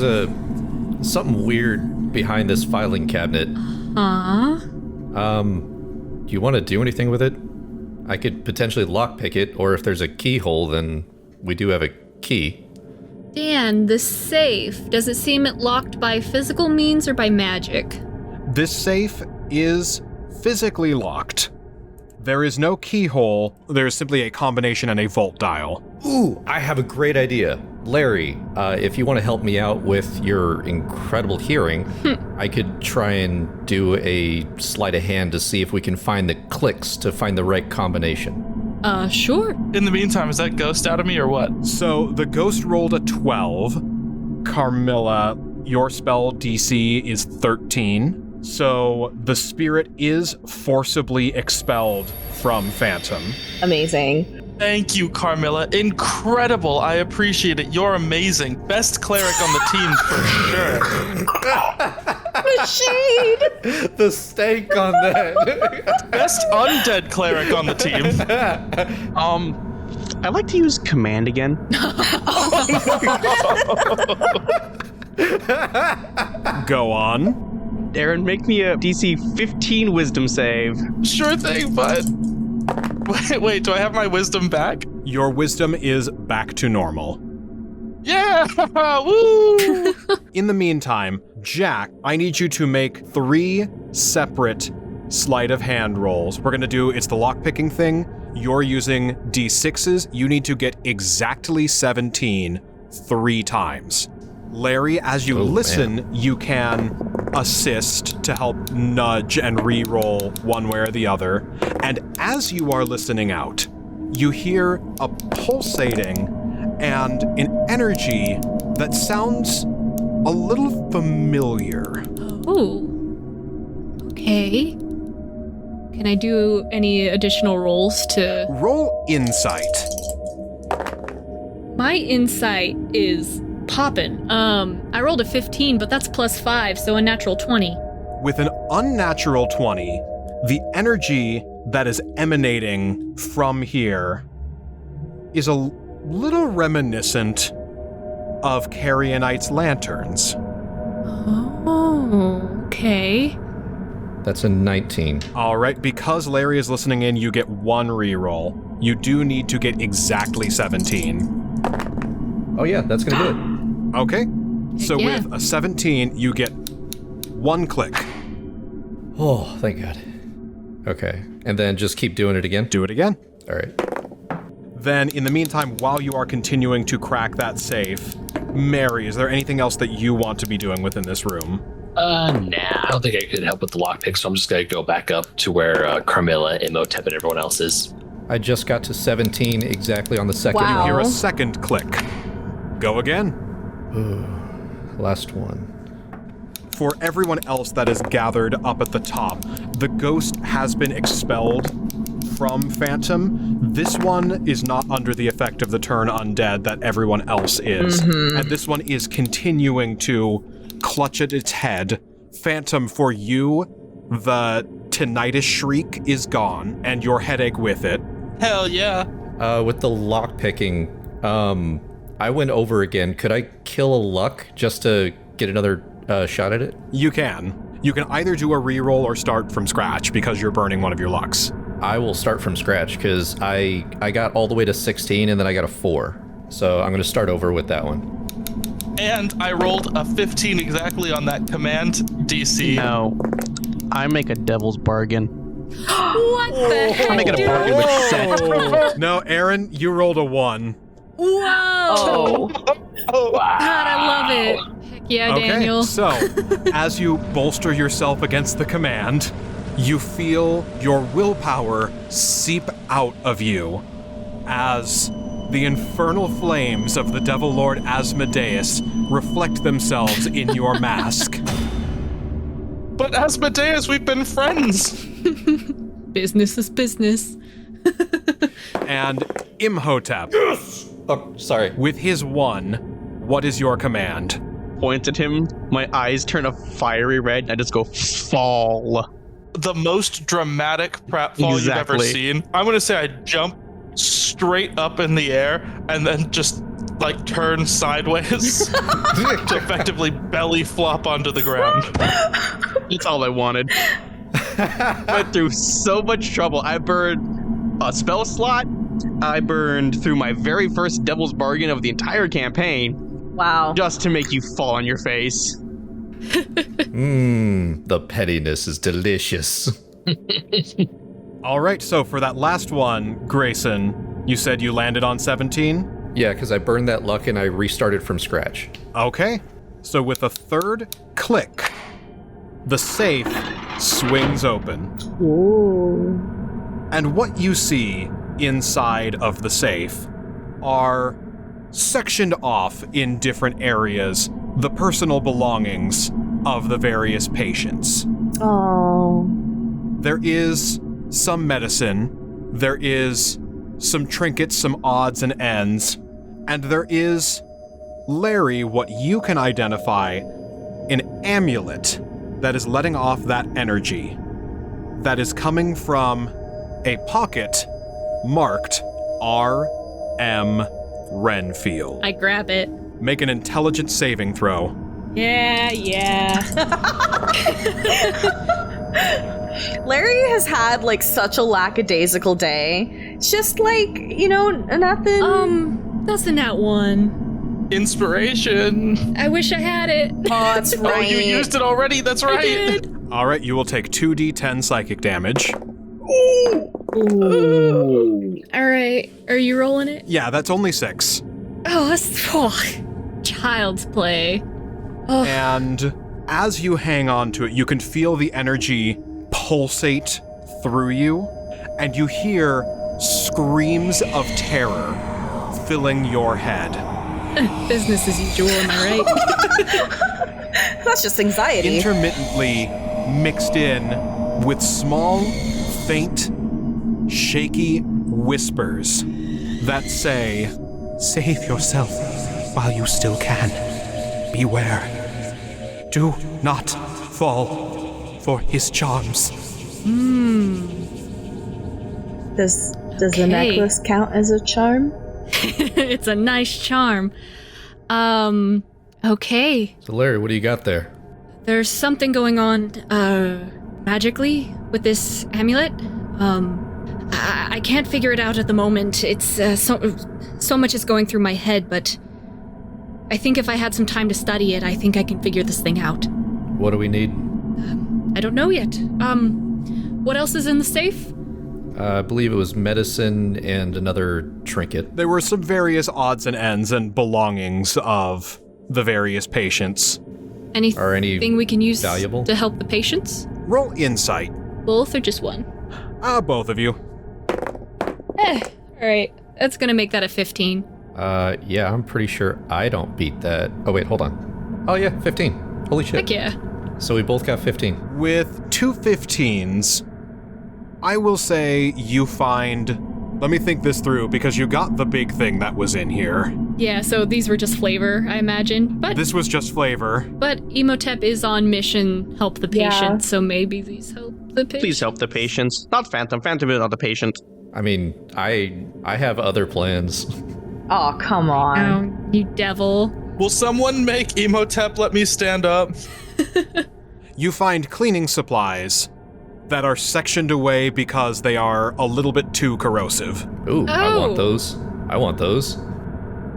[SPEAKER 4] something weird behind this filing cabinet. Do you want to do anything with it? I could potentially lockpick it, or if there's a keyhole, then we do have a key.
[SPEAKER 5] Dan, the safe, does it seem it locked by physical means or by magic?
[SPEAKER 1] This safe is physically locked. There is no keyhole, there is simply a combination and a vault dial.
[SPEAKER 4] Ooh, I have a great idea. Larry, if you want to help me out with your incredible hearing, I could try and do a sleight of hand to see if we can find the clicks to find the right combination.
[SPEAKER 5] Sure.
[SPEAKER 2] In the meantime, is that ghost out of me or what?
[SPEAKER 1] So the ghost rolled a 12. Carmilla, your spell DC is 13. So the spirit is forcibly expelled from Phantom.
[SPEAKER 6] Amazing.
[SPEAKER 2] Thank you, Carmilla. Incredible. I appreciate it. You're amazing. Best cleric on the team for sure.
[SPEAKER 6] The shade!
[SPEAKER 4] The stank on that.
[SPEAKER 2] Best undead cleric on the team.
[SPEAKER 3] I'd like to use command again.
[SPEAKER 1] Go on.
[SPEAKER 3] Darren, make me a DC 15 wisdom save.
[SPEAKER 2] Sure thing, bud. Wait, do I have my wisdom back?
[SPEAKER 1] Your wisdom is back to normal.
[SPEAKER 2] Yeah! Woo!
[SPEAKER 1] In the meantime, Jack, I need you to make 3 separate sleight of hand rolls. We're gonna do, it's the lockpicking thing. You're using D6s. You need to get exactly 17 3 times. Larry, as you listen, you can assist to help nudge and re-roll one way or the other. And as you are listening out, you hear a pulsating and an energy that sounds a little familiar.
[SPEAKER 5] Oh. Okay. Can I do any additional rolls to...
[SPEAKER 1] Roll insight.
[SPEAKER 5] My insight is poppin'. I rolled a 15, but that's +5, so a natural 20.
[SPEAKER 1] With an unnatural 20, the energy that is emanating from here is a little reminiscent of Carrionite's lanterns.
[SPEAKER 5] Oh, okay.
[SPEAKER 4] That's a 19.
[SPEAKER 1] All right, because Larry is listening in, you get 1 reroll. You do need to get exactly 17.
[SPEAKER 4] Oh yeah, that's gonna do it.
[SPEAKER 1] Okay, So
[SPEAKER 5] Yeah.
[SPEAKER 1] with a 17, you get 1 click.
[SPEAKER 4] Oh, thank God. Okay. And then just keep doing it again?
[SPEAKER 1] Do it again.
[SPEAKER 4] All right.
[SPEAKER 1] Then, in the meantime, while you are continuing to crack that safe, Mary, is there anything else that you want to be doing within this room?
[SPEAKER 7] Nah, I don't think I could help with the lockpick, so I'm just gonna go back up to where Carmilla, Imhotep, and everyone else is.
[SPEAKER 4] I just got to 17 exactly on the second
[SPEAKER 6] Wow.
[SPEAKER 1] You
[SPEAKER 4] one.
[SPEAKER 1] hear a second click. Go again.
[SPEAKER 4] Last one.
[SPEAKER 1] For everyone else that is gathered up at the top, the ghost has been expelled from Phantom. This one is not under the effect of the turn undead that everyone else is. And this one is continuing to clutch at its head. Phantom, for you, the tinnitus shriek is gone, and your headache with it.
[SPEAKER 2] Hell yeah.
[SPEAKER 4] With the lockpicking, I went over again. Could I kill a luck just to get another shot at it?
[SPEAKER 1] You can. You can either do a reroll or start from scratch because you're burning one of your lucks.
[SPEAKER 4] I will start from scratch because I got all the way to 16 and then I got a 4. So I'm going to start over with that one.
[SPEAKER 2] And I rolled a 15 exactly on that command DC.
[SPEAKER 3] No. I make a devil's bargain.
[SPEAKER 5] What the heck,
[SPEAKER 3] I'm making a
[SPEAKER 5] dude?
[SPEAKER 3] bargain with Seth.
[SPEAKER 1] No, Aaron, you rolled a 1.
[SPEAKER 5] Whoa!
[SPEAKER 6] Oh.
[SPEAKER 2] Oh,
[SPEAKER 5] God, I love it. Heck yeah, Daniel.
[SPEAKER 1] So, as you bolster yourself against the command, you feel your willpower seep out of you as the infernal flames of the Devil Lord Asmodeus reflect themselves in your mask.
[SPEAKER 2] But Asmodeus, we've been friends.
[SPEAKER 5] Business is business.
[SPEAKER 1] And Imhotep,
[SPEAKER 4] Oh, sorry.
[SPEAKER 1] with his 1, what is your command?
[SPEAKER 3] Point at him, my eyes turn a fiery red, and I just go, fall.
[SPEAKER 2] The most dramatic pratfall you've ever
[SPEAKER 3] Exactly.
[SPEAKER 2] seen. I'm going to say I jump straight up in the air and then just like turn sideways to effectively belly flop onto the ground.
[SPEAKER 3] That's all I wanted. Went through so much trouble. I burned a spell slot. I burned through my very first devil's bargain of the entire campaign
[SPEAKER 6] Wow.
[SPEAKER 3] just to make you fall on your face.
[SPEAKER 4] The pettiness is delicious.
[SPEAKER 1] All right, so for that last one, Grayson, you said you landed on 17?
[SPEAKER 4] Yeah, because I burned that luck and I restarted from scratch.
[SPEAKER 1] Okay, so with a third click, the safe swings open.
[SPEAKER 6] Ooh.
[SPEAKER 1] And what you see inside of the safe are sectioned off in different areas the personal belongings of the various patients.
[SPEAKER 6] Oh.
[SPEAKER 1] There is some medicine, there is some trinkets, some odds and ends, and there is, Larry, what you can identify, an amulet that is letting off that energy that is coming from a pocket marked R.M. Renfield.
[SPEAKER 5] I grab it.
[SPEAKER 1] Make an intelligence saving throw.
[SPEAKER 5] Yeah.
[SPEAKER 6] Larry has had like such a lackadaisical day. It's just like, nothing.
[SPEAKER 5] Nothing at 1.
[SPEAKER 2] Inspiration.
[SPEAKER 5] I wish I had it.
[SPEAKER 6] Oh, that's
[SPEAKER 2] Oh,
[SPEAKER 6] right.
[SPEAKER 2] you used it already. That's
[SPEAKER 5] I
[SPEAKER 2] right.
[SPEAKER 5] did.
[SPEAKER 1] All right, you will take 2d10 psychic damage.
[SPEAKER 5] All right. Are you rolling it?
[SPEAKER 1] Yeah, that's only 6.
[SPEAKER 5] Oh, that's child's play.
[SPEAKER 1] And as you hang on to it, you can feel the energy pulsate through you, and you hear screams of terror filling your head.
[SPEAKER 5] Business as usual, am I right?
[SPEAKER 6] That's just anxiety.
[SPEAKER 1] Intermittently mixed in with small, faint, shaky whispers that say, "Save yourself while you still can. Beware. Do not fall for his charms."
[SPEAKER 6] Does the
[SPEAKER 5] Okay.
[SPEAKER 6] necklace count as a charm?
[SPEAKER 5] It's a nice charm. Okay.
[SPEAKER 4] So Larry, what do you got there?
[SPEAKER 5] There's something going on, magically with this amulet. I can't figure it out at the moment. It's, so much is going through my head, but I think if I had some time to study it, I think I can figure this thing out.
[SPEAKER 4] What do we need?
[SPEAKER 5] I don't know yet. What else is in the safe?
[SPEAKER 4] I believe it was medicine and another trinket.
[SPEAKER 1] There were some various odds and ends and belongings of the various patients.
[SPEAKER 5] Anything we can use
[SPEAKER 4] valuable?
[SPEAKER 5] to help the patients?
[SPEAKER 1] Roll insight.
[SPEAKER 5] Both or just one?
[SPEAKER 1] Both of you.
[SPEAKER 5] Alright. That's gonna make that a 15.
[SPEAKER 4] Yeah, I'm pretty sure I don't beat that. Oh, wait, hold on. Oh, yeah, 15. Holy shit.
[SPEAKER 5] Heck yeah.
[SPEAKER 4] So we both got 15.
[SPEAKER 1] With 2 15s, I will say you find... Let me think this through, because you got the big thing that was in here.
[SPEAKER 5] Yeah, so these were just flavor, I imagine. But
[SPEAKER 1] This was just flavor.
[SPEAKER 5] But Imhotep is on mission, help the patient,
[SPEAKER 6] Yeah.
[SPEAKER 5] so maybe these help the patient.
[SPEAKER 3] Please help the patients. Not Phantom. Phantom is not the patient.
[SPEAKER 4] I mean, I have other plans.
[SPEAKER 6] Oh, come on.
[SPEAKER 5] Oh, you devil.
[SPEAKER 2] Will someone make Imhotep let me stand up?
[SPEAKER 1] You find cleaning supplies that are sectioned away because they are a little bit too corrosive.
[SPEAKER 4] Ooh, I
[SPEAKER 5] Oh.
[SPEAKER 4] want those. I want those.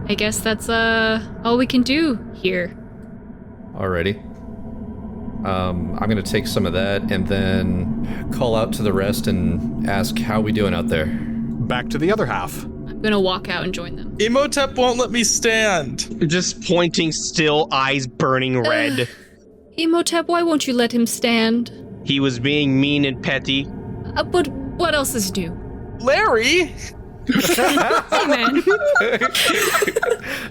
[SPEAKER 5] I guess that's all we can do here.
[SPEAKER 4] Alrighty. I'm gonna take some of that and then call out to the rest and ask how we doing out there.
[SPEAKER 1] Back to the other half.
[SPEAKER 5] I'm gonna walk out and join them.
[SPEAKER 2] Imhotep won't let me stand.
[SPEAKER 3] Just pointing still, eyes burning red.
[SPEAKER 5] Imhotep, why won't you let him stand?
[SPEAKER 3] He was being mean and petty.
[SPEAKER 5] But what else is new?
[SPEAKER 2] Larry?
[SPEAKER 5] Hey, man.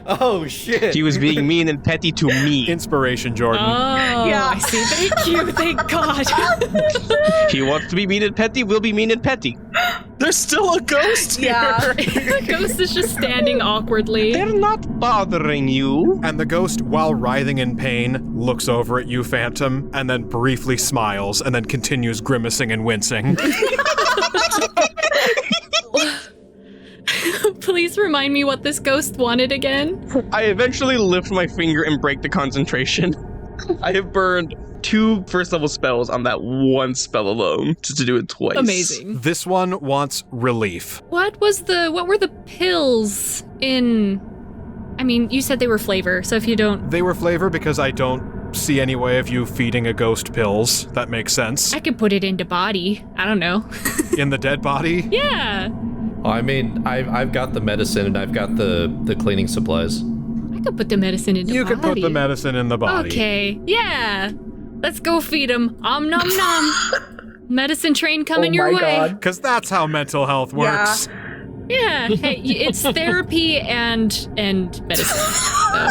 [SPEAKER 4] Oh shit!
[SPEAKER 3] He was being mean and petty to me.
[SPEAKER 1] Inspiration, Jordan.
[SPEAKER 5] Oh,
[SPEAKER 6] Yeah.
[SPEAKER 5] I see. Thank you. Thank God.
[SPEAKER 3] He wants to be mean and petty, we'll be mean and petty.
[SPEAKER 2] There's still a ghost here.
[SPEAKER 6] Yeah.
[SPEAKER 5] The ghost is just standing awkwardly.
[SPEAKER 3] They're not bothering you.
[SPEAKER 1] And the ghost, while writhing in pain, looks over at you, Phantom, and then briefly smiles, and then continues grimacing and wincing.
[SPEAKER 5] Please remind me what this ghost wanted again.
[SPEAKER 3] I eventually lift my finger and break the concentration. I have burned 2 first level spells on that one spell alone, just to do it twice.
[SPEAKER 5] Amazing.
[SPEAKER 1] This one wants relief.
[SPEAKER 5] What were the pills in? I mean, you said they were flavor, so if you don't,
[SPEAKER 1] They were flavor because I don't see any way of you feeding a ghost pills. That makes sense.
[SPEAKER 5] I could put it into body. I don't know.
[SPEAKER 1] In the dead body?
[SPEAKER 5] Yeah.
[SPEAKER 4] I mean, I've got the medicine and I've got the cleaning supplies.
[SPEAKER 5] I could put the medicine into
[SPEAKER 1] You
[SPEAKER 5] body.
[SPEAKER 1] could put the medicine in the body.
[SPEAKER 5] Okay. Yeah. Let's go feed him. Om nom nom. Medicine train coming your way.
[SPEAKER 1] Because that's how mental health works.
[SPEAKER 5] Yeah. Hey, it's therapy and medicine. So,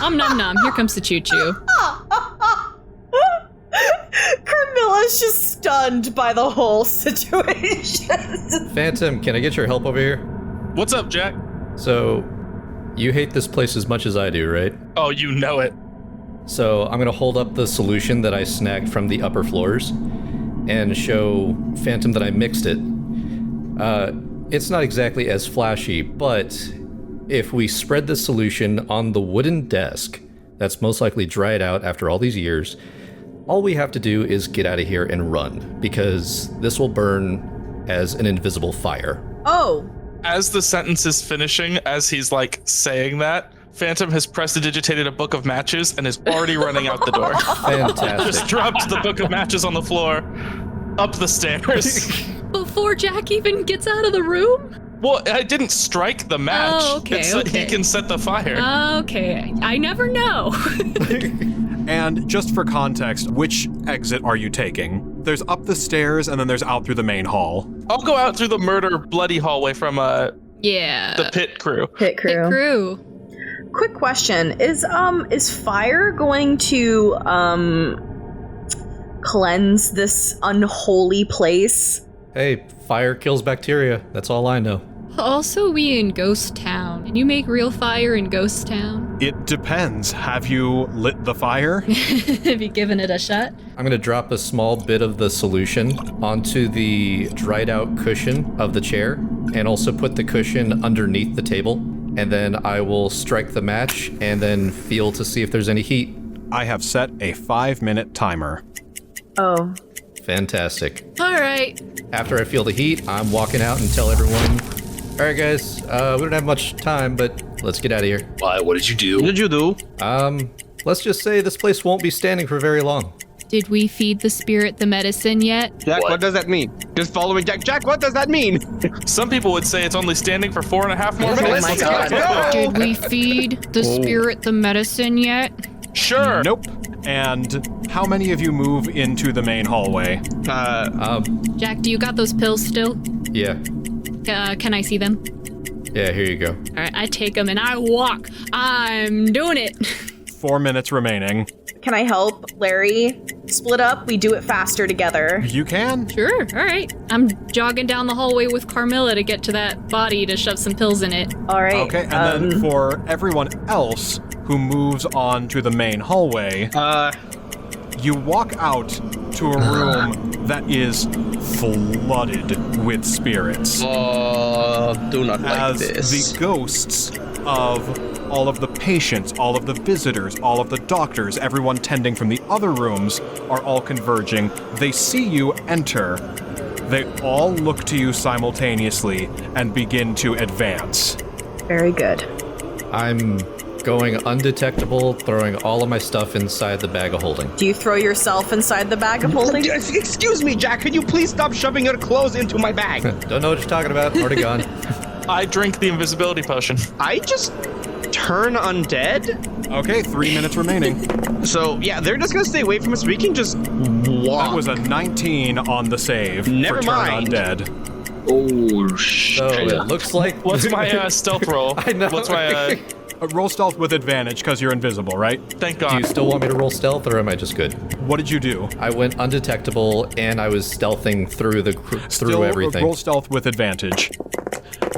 [SPEAKER 5] om nom nom. Here comes the choo choo.
[SPEAKER 6] Carmilla's just stunned by the whole situation.
[SPEAKER 4] Phantom, can I get your help over here?
[SPEAKER 2] What's up, Jack?
[SPEAKER 4] So, you hate this place as much as I do, right?
[SPEAKER 2] Oh, you know it.
[SPEAKER 4] So I'm gonna hold up the solution that I snagged from the upper floors and show Phantom that I mixed it. It's not exactly as flashy, but if we spread the solution on the wooden desk that's most likely dried out after all these years, all we have to do is get out of here and run, because this will burn as an invisible fire.
[SPEAKER 6] Oh.
[SPEAKER 2] As the sentence is finishing, as he's like saying that, Phantom has prestidigitated a book of matches and is already running out the door. Just
[SPEAKER 4] Fantastic.
[SPEAKER 2] dropped the book of matches on the floor, up the stairs.
[SPEAKER 5] Before Jack even gets out of the room?
[SPEAKER 2] Well, I didn't strike the match.
[SPEAKER 5] Oh, okay,
[SPEAKER 2] It's
[SPEAKER 5] okay.
[SPEAKER 2] He can set the fire.
[SPEAKER 5] Okay. I never know.
[SPEAKER 1] And just for context, which exit are you taking? There's up the stairs and then there's out through the main hall.
[SPEAKER 2] I'll go out through the murder bloody hallway from
[SPEAKER 5] Yeah.
[SPEAKER 2] the pit crew.
[SPEAKER 6] Pit crew.
[SPEAKER 5] Hey, crew.
[SPEAKER 6] Quick question. Is fire going to cleanse this unholy place?
[SPEAKER 4] Hey, fire kills bacteria. That's all I know.
[SPEAKER 5] Also, we in Ghost Town. Can you make real fire in Ghost Town?
[SPEAKER 1] It depends. Have you lit the fire?
[SPEAKER 5] Have you given it a shot?
[SPEAKER 4] I'm gonna drop a small bit of the solution onto the dried out cushion of the chair and also put the cushion underneath the table. And then I will strike the match and then feel to see if there's any heat.
[SPEAKER 1] I have set a 5-minute timer.
[SPEAKER 6] Oh.
[SPEAKER 4] Fantastic.
[SPEAKER 5] All right.
[SPEAKER 4] After I feel the heat, I'm walking out and tell everyone All right, guys. We don't have much time, but let's get out of here.
[SPEAKER 7] Why? What did you do?
[SPEAKER 3] What did you do?
[SPEAKER 4] Let's just say this place won't be standing for very long.
[SPEAKER 5] Did we feed the spirit the medicine yet?
[SPEAKER 3] Jack, what does that mean? Just following Jack. Jack, what does that mean?
[SPEAKER 2] Some people would say it's only standing for 4.5 more minutes.
[SPEAKER 6] my God.
[SPEAKER 3] No!
[SPEAKER 5] Did we feed the spirit the medicine yet?
[SPEAKER 2] Sure.
[SPEAKER 1] Nope. And how many of you move into the main hallway?
[SPEAKER 5] Jack, do you got those pills still?
[SPEAKER 4] Yeah.
[SPEAKER 5] Can I see them?
[SPEAKER 4] Yeah, here you go.
[SPEAKER 5] All right, I take them and I walk. I'm doing it.
[SPEAKER 1] 4 minutes remaining.
[SPEAKER 6] Can I help Larry split up? We do it faster together.
[SPEAKER 1] You can.
[SPEAKER 5] Sure, all right. I'm jogging down the hallway with Carmilla to get to that body to shove some pills in it.
[SPEAKER 6] All right.
[SPEAKER 1] Okay, and then for everyone else who moves on to the main hallway, you walk out to a room that is flooded with spirits.
[SPEAKER 3] Do not like
[SPEAKER 1] as
[SPEAKER 3] this.
[SPEAKER 1] the ghosts of all of the patients, all of the visitors, all of the doctors, everyone tending from the other rooms are all converging. They see you enter. They all look to you simultaneously and begin to advance.
[SPEAKER 6] Very good.
[SPEAKER 4] I'm going undetectable, throwing all of my stuff inside the bag of holding.
[SPEAKER 6] Do you throw yourself inside the bag of holding?
[SPEAKER 3] Excuse me, Jack. Could you please stop shoving your clothes into my bag?
[SPEAKER 4] Don't know what you're talking about. Already gone.
[SPEAKER 2] I drink the invisibility potion.
[SPEAKER 3] I just turn undead?
[SPEAKER 1] Okay, 3 minutes remaining.
[SPEAKER 3] So, yeah, they're just gonna stay away from us. We can just walk.
[SPEAKER 1] That was a 19 on the save.
[SPEAKER 3] Never
[SPEAKER 1] for turn
[SPEAKER 3] mind.
[SPEAKER 1] Undead.
[SPEAKER 7] Oh, shit.
[SPEAKER 4] So it looks like...
[SPEAKER 2] What's my stealth roll?
[SPEAKER 4] I know.
[SPEAKER 2] What's my...
[SPEAKER 1] Roll stealth with advantage because you're invisible, right?
[SPEAKER 2] Thank
[SPEAKER 4] Do
[SPEAKER 2] God.
[SPEAKER 4] you still want me to roll stealth, or am I just good?
[SPEAKER 1] What did you do?
[SPEAKER 4] I went undetectable, and I was stealthing through
[SPEAKER 1] Still
[SPEAKER 4] everything.
[SPEAKER 1] roll stealth with advantage.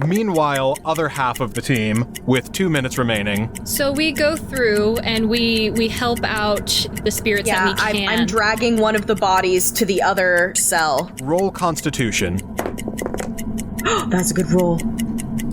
[SPEAKER 1] Meanwhile, other half of the team, with 2 minutes remaining.
[SPEAKER 5] So we go through and we help out the spirits
[SPEAKER 6] Yeah,
[SPEAKER 5] that we can.
[SPEAKER 6] I'm dragging one of the bodies to the other cell.
[SPEAKER 1] Roll Constitution.
[SPEAKER 6] That's a good roll.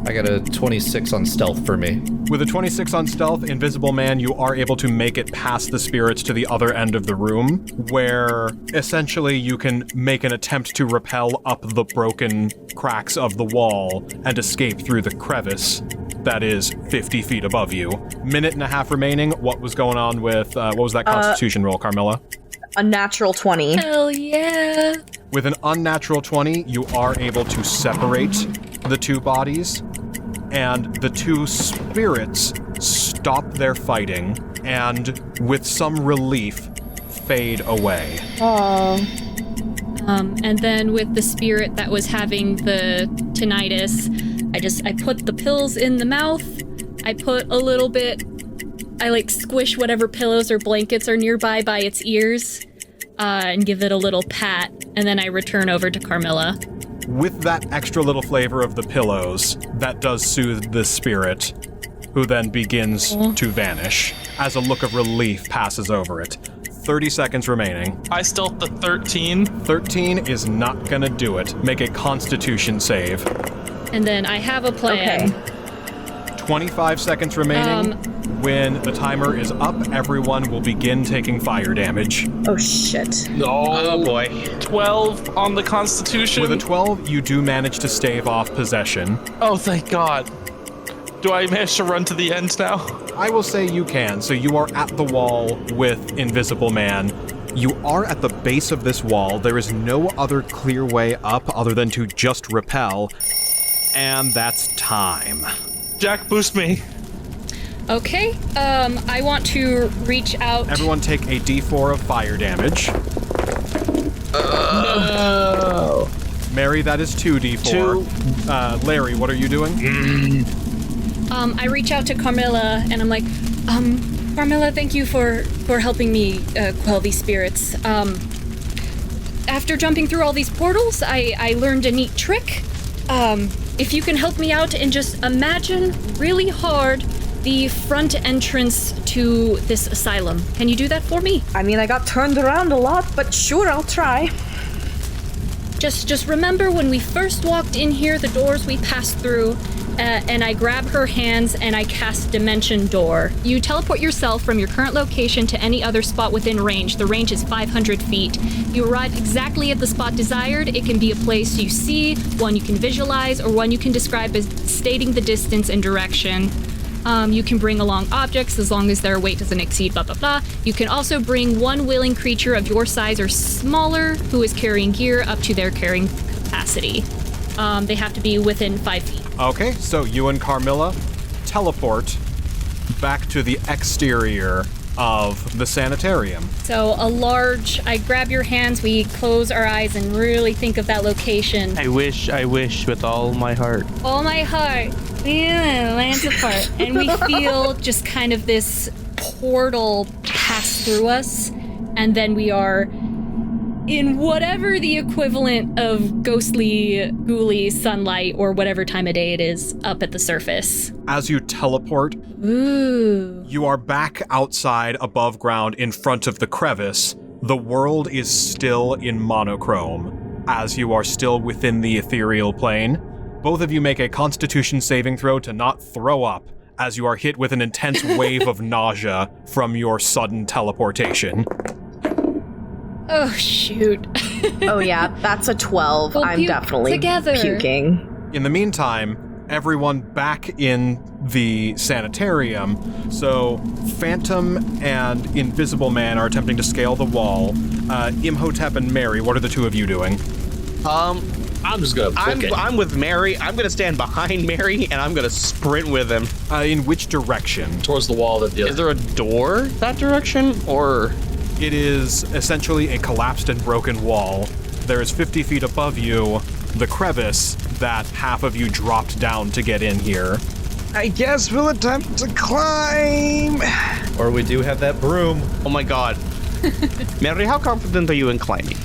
[SPEAKER 4] I got a 26 on stealth for me.
[SPEAKER 1] With a 26 on stealth, Invisible Man, you are able to make it past the spirits to the other end of the room, where essentially you can make an attempt to rappel up the broken cracks of the wall and escape through the crevice that is 50 feet above you. Minute and a half remaining. What was going on with, what was that Constitution roll, Carmilla?
[SPEAKER 6] A natural 20.
[SPEAKER 5] Hell yeah.
[SPEAKER 1] With an unnatural 20, you are able to separate the two bodies, and the two spirits stop their fighting and, with some relief, fade away.
[SPEAKER 5] And then with the spirit that was having the tinnitus, I put the pills in the mouth. I put a little bit, I squish whatever pillows or blankets are nearby by its ears, and give it a little pat, and then I return over to Carmilla.
[SPEAKER 1] With that extra little flavor of the pillows, that does soothe the spirit, who then begins to vanish as a look of relief passes over it. 30 seconds remaining.
[SPEAKER 2] I stealth the 13.
[SPEAKER 1] 13 is not gonna do it. Make a Constitution save.
[SPEAKER 5] And then I have a plan.
[SPEAKER 6] Okay.
[SPEAKER 1] 25 seconds remaining. When the timer is up, everyone will begin taking fire damage.
[SPEAKER 6] Oh, shit.
[SPEAKER 3] Oh, boy.
[SPEAKER 2] 12 on the Constitution.
[SPEAKER 1] With a 12, you do manage to stave off possession.
[SPEAKER 2] Oh, thank God. Do I manage to run to the end now?
[SPEAKER 1] I will say you can. So you are at the wall with Invisible Man. You are at the base of this wall. There is no other clear way up other than to just rappel. And that's time.
[SPEAKER 2] Jack, boost me.
[SPEAKER 5] Okay, I want to reach out.
[SPEAKER 1] Everyone take a d4 of fire damage.
[SPEAKER 2] No.
[SPEAKER 1] Mary, that is 2d4. Larry, what are you doing?
[SPEAKER 5] I reach out to Carmilla and I'm like, Carmilla, thank you for helping me quell these spirits. After jumping through all these portals, I learned a neat trick. If you can help me out and just imagine really hard the front entrance to this asylum. Can you do that for me?
[SPEAKER 6] I mean, I got turned around a lot, but sure, I'll try.
[SPEAKER 5] Just remember when we first walked in here, the doors we passed through, and I grab her hands and I cast Dimension Door. You teleport yourself from your current location to any other spot within range. The range is 500 feet. You arrive exactly at the spot desired. It can be a place you see, one you can visualize, or one you can describe as stating the distance and direction. You can bring along objects as long as their weight doesn't exceed blah blah blah. You can also bring one willing creature of your size or smaller who is carrying gear up to their carrying capacity. They have to be within 5 feet.
[SPEAKER 1] Okay, so you and Carmilla teleport back to the exterior of the sanitarium.
[SPEAKER 5] So I grab your hands, we close our eyes and really think of that location.
[SPEAKER 3] I wish with all my heart.
[SPEAKER 5] All my heart, lands apart. And we feel just kind of this portal pass through us, and then we are in whatever the equivalent of ghostly, ghouly sunlight or whatever time of day it is up at the surface.
[SPEAKER 1] As you teleport, you are back outside above ground in front of the crevice. The world is still in monochrome, as you are still within the ethereal plane. Both of you make a constitution saving throw to not throw up, as you are hit with an intense wave of nausea from your sudden teleportation.
[SPEAKER 5] Oh, shoot.
[SPEAKER 6] Oh, yeah, that's a 12.
[SPEAKER 5] We'll
[SPEAKER 6] I'm
[SPEAKER 5] puke
[SPEAKER 6] definitely
[SPEAKER 5] together.
[SPEAKER 6] puking.
[SPEAKER 1] In the meantime, everyone back in the sanitarium. So Phantom and Invisible Man are attempting to scale the wall. Imhotep and Mary, what are the two of you doing?
[SPEAKER 7] I'm just gonna book it.
[SPEAKER 3] I'm with Mary. I'm gonna stand behind Mary, and I'm gonna sprint with him.
[SPEAKER 1] In which direction?
[SPEAKER 7] Towards the wall that the
[SPEAKER 3] Is there a door that direction, or?
[SPEAKER 1] It is essentially a collapsed and broken wall. There is 50 feet above you the crevice that half of you dropped down to get in here.
[SPEAKER 3] I guess we'll attempt to climb.
[SPEAKER 4] Or we do have that broom.
[SPEAKER 3] Oh my god. Mary, how confident are you in climbing?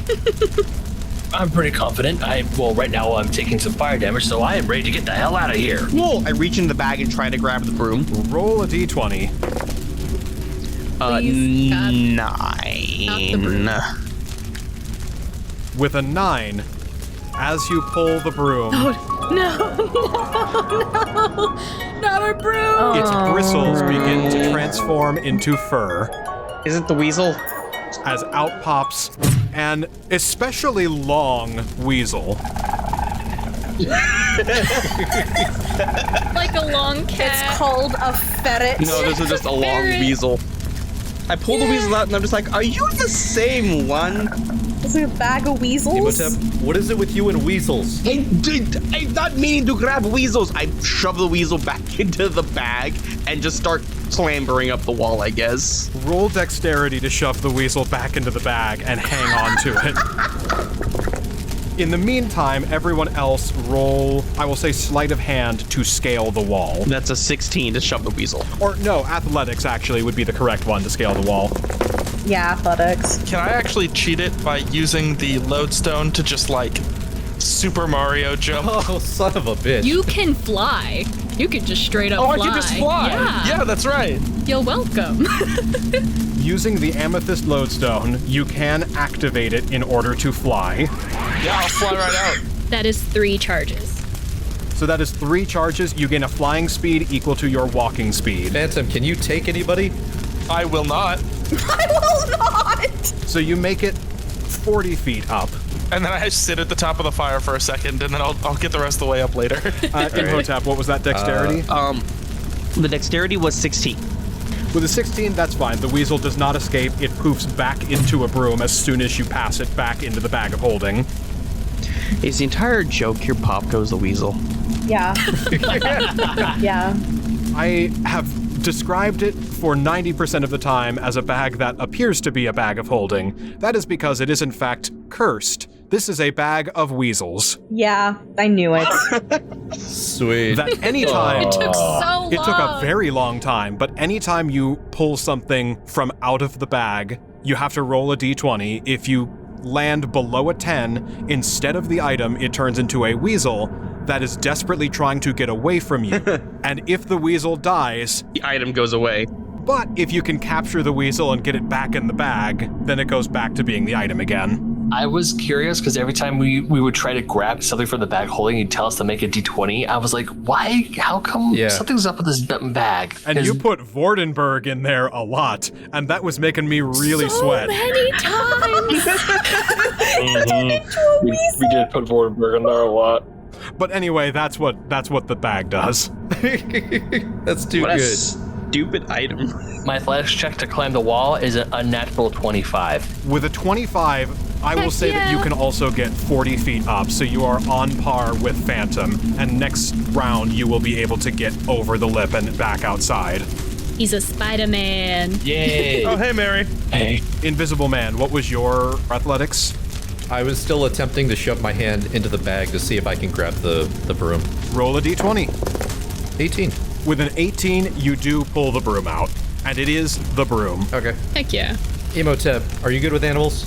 [SPEAKER 7] I'm pretty confident. Right now I'm taking some fire damage, so I am ready to get the hell out of here.
[SPEAKER 3] Cool. I reach in the bag and try to grab the broom.
[SPEAKER 1] Roll a d20.
[SPEAKER 5] Please, God.
[SPEAKER 3] 9.
[SPEAKER 5] Not the broom.
[SPEAKER 1] With a 9, as you pull the broom,
[SPEAKER 5] No, not a broom!
[SPEAKER 1] its bristles begin to transform into fur.
[SPEAKER 3] Is it the weasel?
[SPEAKER 1] As out pops an especially long weasel.
[SPEAKER 5] Like a long cat.
[SPEAKER 6] It's called a ferret.
[SPEAKER 3] No, this is just a long
[SPEAKER 5] Ferret.
[SPEAKER 3] weasel. I pull the weasel out and I'm just like, are you the same one?
[SPEAKER 6] It's like a bag of weasels.
[SPEAKER 4] Imhotep, what is it with you and weasels?
[SPEAKER 3] I'm not meaning to grab weasels. I shove the weasel back into the bag and just start clambering up the wall, I guess.
[SPEAKER 1] Roll dexterity to shove the weasel back into the bag and hang on to it. In the meantime, everyone else roll, I will say, sleight of hand to scale the wall.
[SPEAKER 3] That's a 16 to shove the weasel.
[SPEAKER 1] Or no, athletics actually would be the correct one to scale the wall.
[SPEAKER 6] Yeah, athletics.
[SPEAKER 2] Can I actually cheat it by using the lodestone to just like Super Mario jump?
[SPEAKER 4] Oh, son of a bitch.
[SPEAKER 5] You can fly. You can just straight up
[SPEAKER 2] Oh,
[SPEAKER 5] fly.
[SPEAKER 2] I can just fly.
[SPEAKER 5] Yeah.
[SPEAKER 2] Yeah, that's right.
[SPEAKER 5] You're welcome.
[SPEAKER 1] Using the amethyst lodestone, you can activate it in order to fly.
[SPEAKER 2] Yeah, I'll fly right out.
[SPEAKER 5] That is 3 charges.
[SPEAKER 1] So that is 3 charges. You gain a flying speed equal to your walking speed.
[SPEAKER 4] Phantom, can you take anybody?
[SPEAKER 2] I will not.
[SPEAKER 6] I will not!
[SPEAKER 1] So you make it 40 feet up.
[SPEAKER 2] And then I sit at the top of the fire for a second, and then I'll get the rest of the way up later.
[SPEAKER 1] Imhotep, what was that dexterity?
[SPEAKER 3] The dexterity was 16.
[SPEAKER 1] With a 16, that's fine. The weasel does not escape. It poofs back into a broom as soon as you pass it back into the bag of holding.
[SPEAKER 3] Is the entire joke here pop goes the weasel?
[SPEAKER 6] Yeah. Yeah.
[SPEAKER 1] I have described it for 90% of the time as a bag that appears to be a bag of holding. That is because it is in fact cursed. This is a bag of weasels.
[SPEAKER 6] Yeah, I knew it.
[SPEAKER 4] Sweet.
[SPEAKER 1] That anytime...
[SPEAKER 5] It took so long.
[SPEAKER 1] It took a very long time, but anytime you pull something from out of the bag, you have to roll a d20. If you land below a 10, instead of the item, it turns into a weasel that is desperately trying to get away from you. And if the weasel dies...
[SPEAKER 3] The item goes away.
[SPEAKER 1] But if you can capture the weasel and get it back in the bag, then it goes back to being the item again.
[SPEAKER 7] I was curious because every time we would try to grab something from the bag holding, you'd tell us to make a D20. I was like, why? How come something's up with this bag?
[SPEAKER 1] And you put Vordenberg in there a lot, and that was making me really sweat.
[SPEAKER 5] Many times.
[SPEAKER 7] We did put Vordenberg in there a lot.
[SPEAKER 1] But anyway, that's what the bag does.
[SPEAKER 4] That's too
[SPEAKER 3] What a
[SPEAKER 4] good.
[SPEAKER 3] stupid item.
[SPEAKER 7] My athletics check to climb the wall is an unnatural 25.
[SPEAKER 1] With a 25, I will say that you can also get 40 feet up, so you are on par with Phantom, and next round you will be able to get over the lip and back outside.
[SPEAKER 5] He's a Spider-Man.
[SPEAKER 7] Yay!
[SPEAKER 2] Oh, hey, Mary.
[SPEAKER 7] Hey.
[SPEAKER 1] Invisible Man, what was your athletics?
[SPEAKER 4] I was still attempting to shove my hand into the bag to see if I can grab the broom.
[SPEAKER 1] Roll a d20.
[SPEAKER 4] 18.
[SPEAKER 1] With an 18, you do pull the broom out, and it is the broom.
[SPEAKER 4] Okay.
[SPEAKER 5] Heck yeah.
[SPEAKER 4] Imhotep, are you good with animals?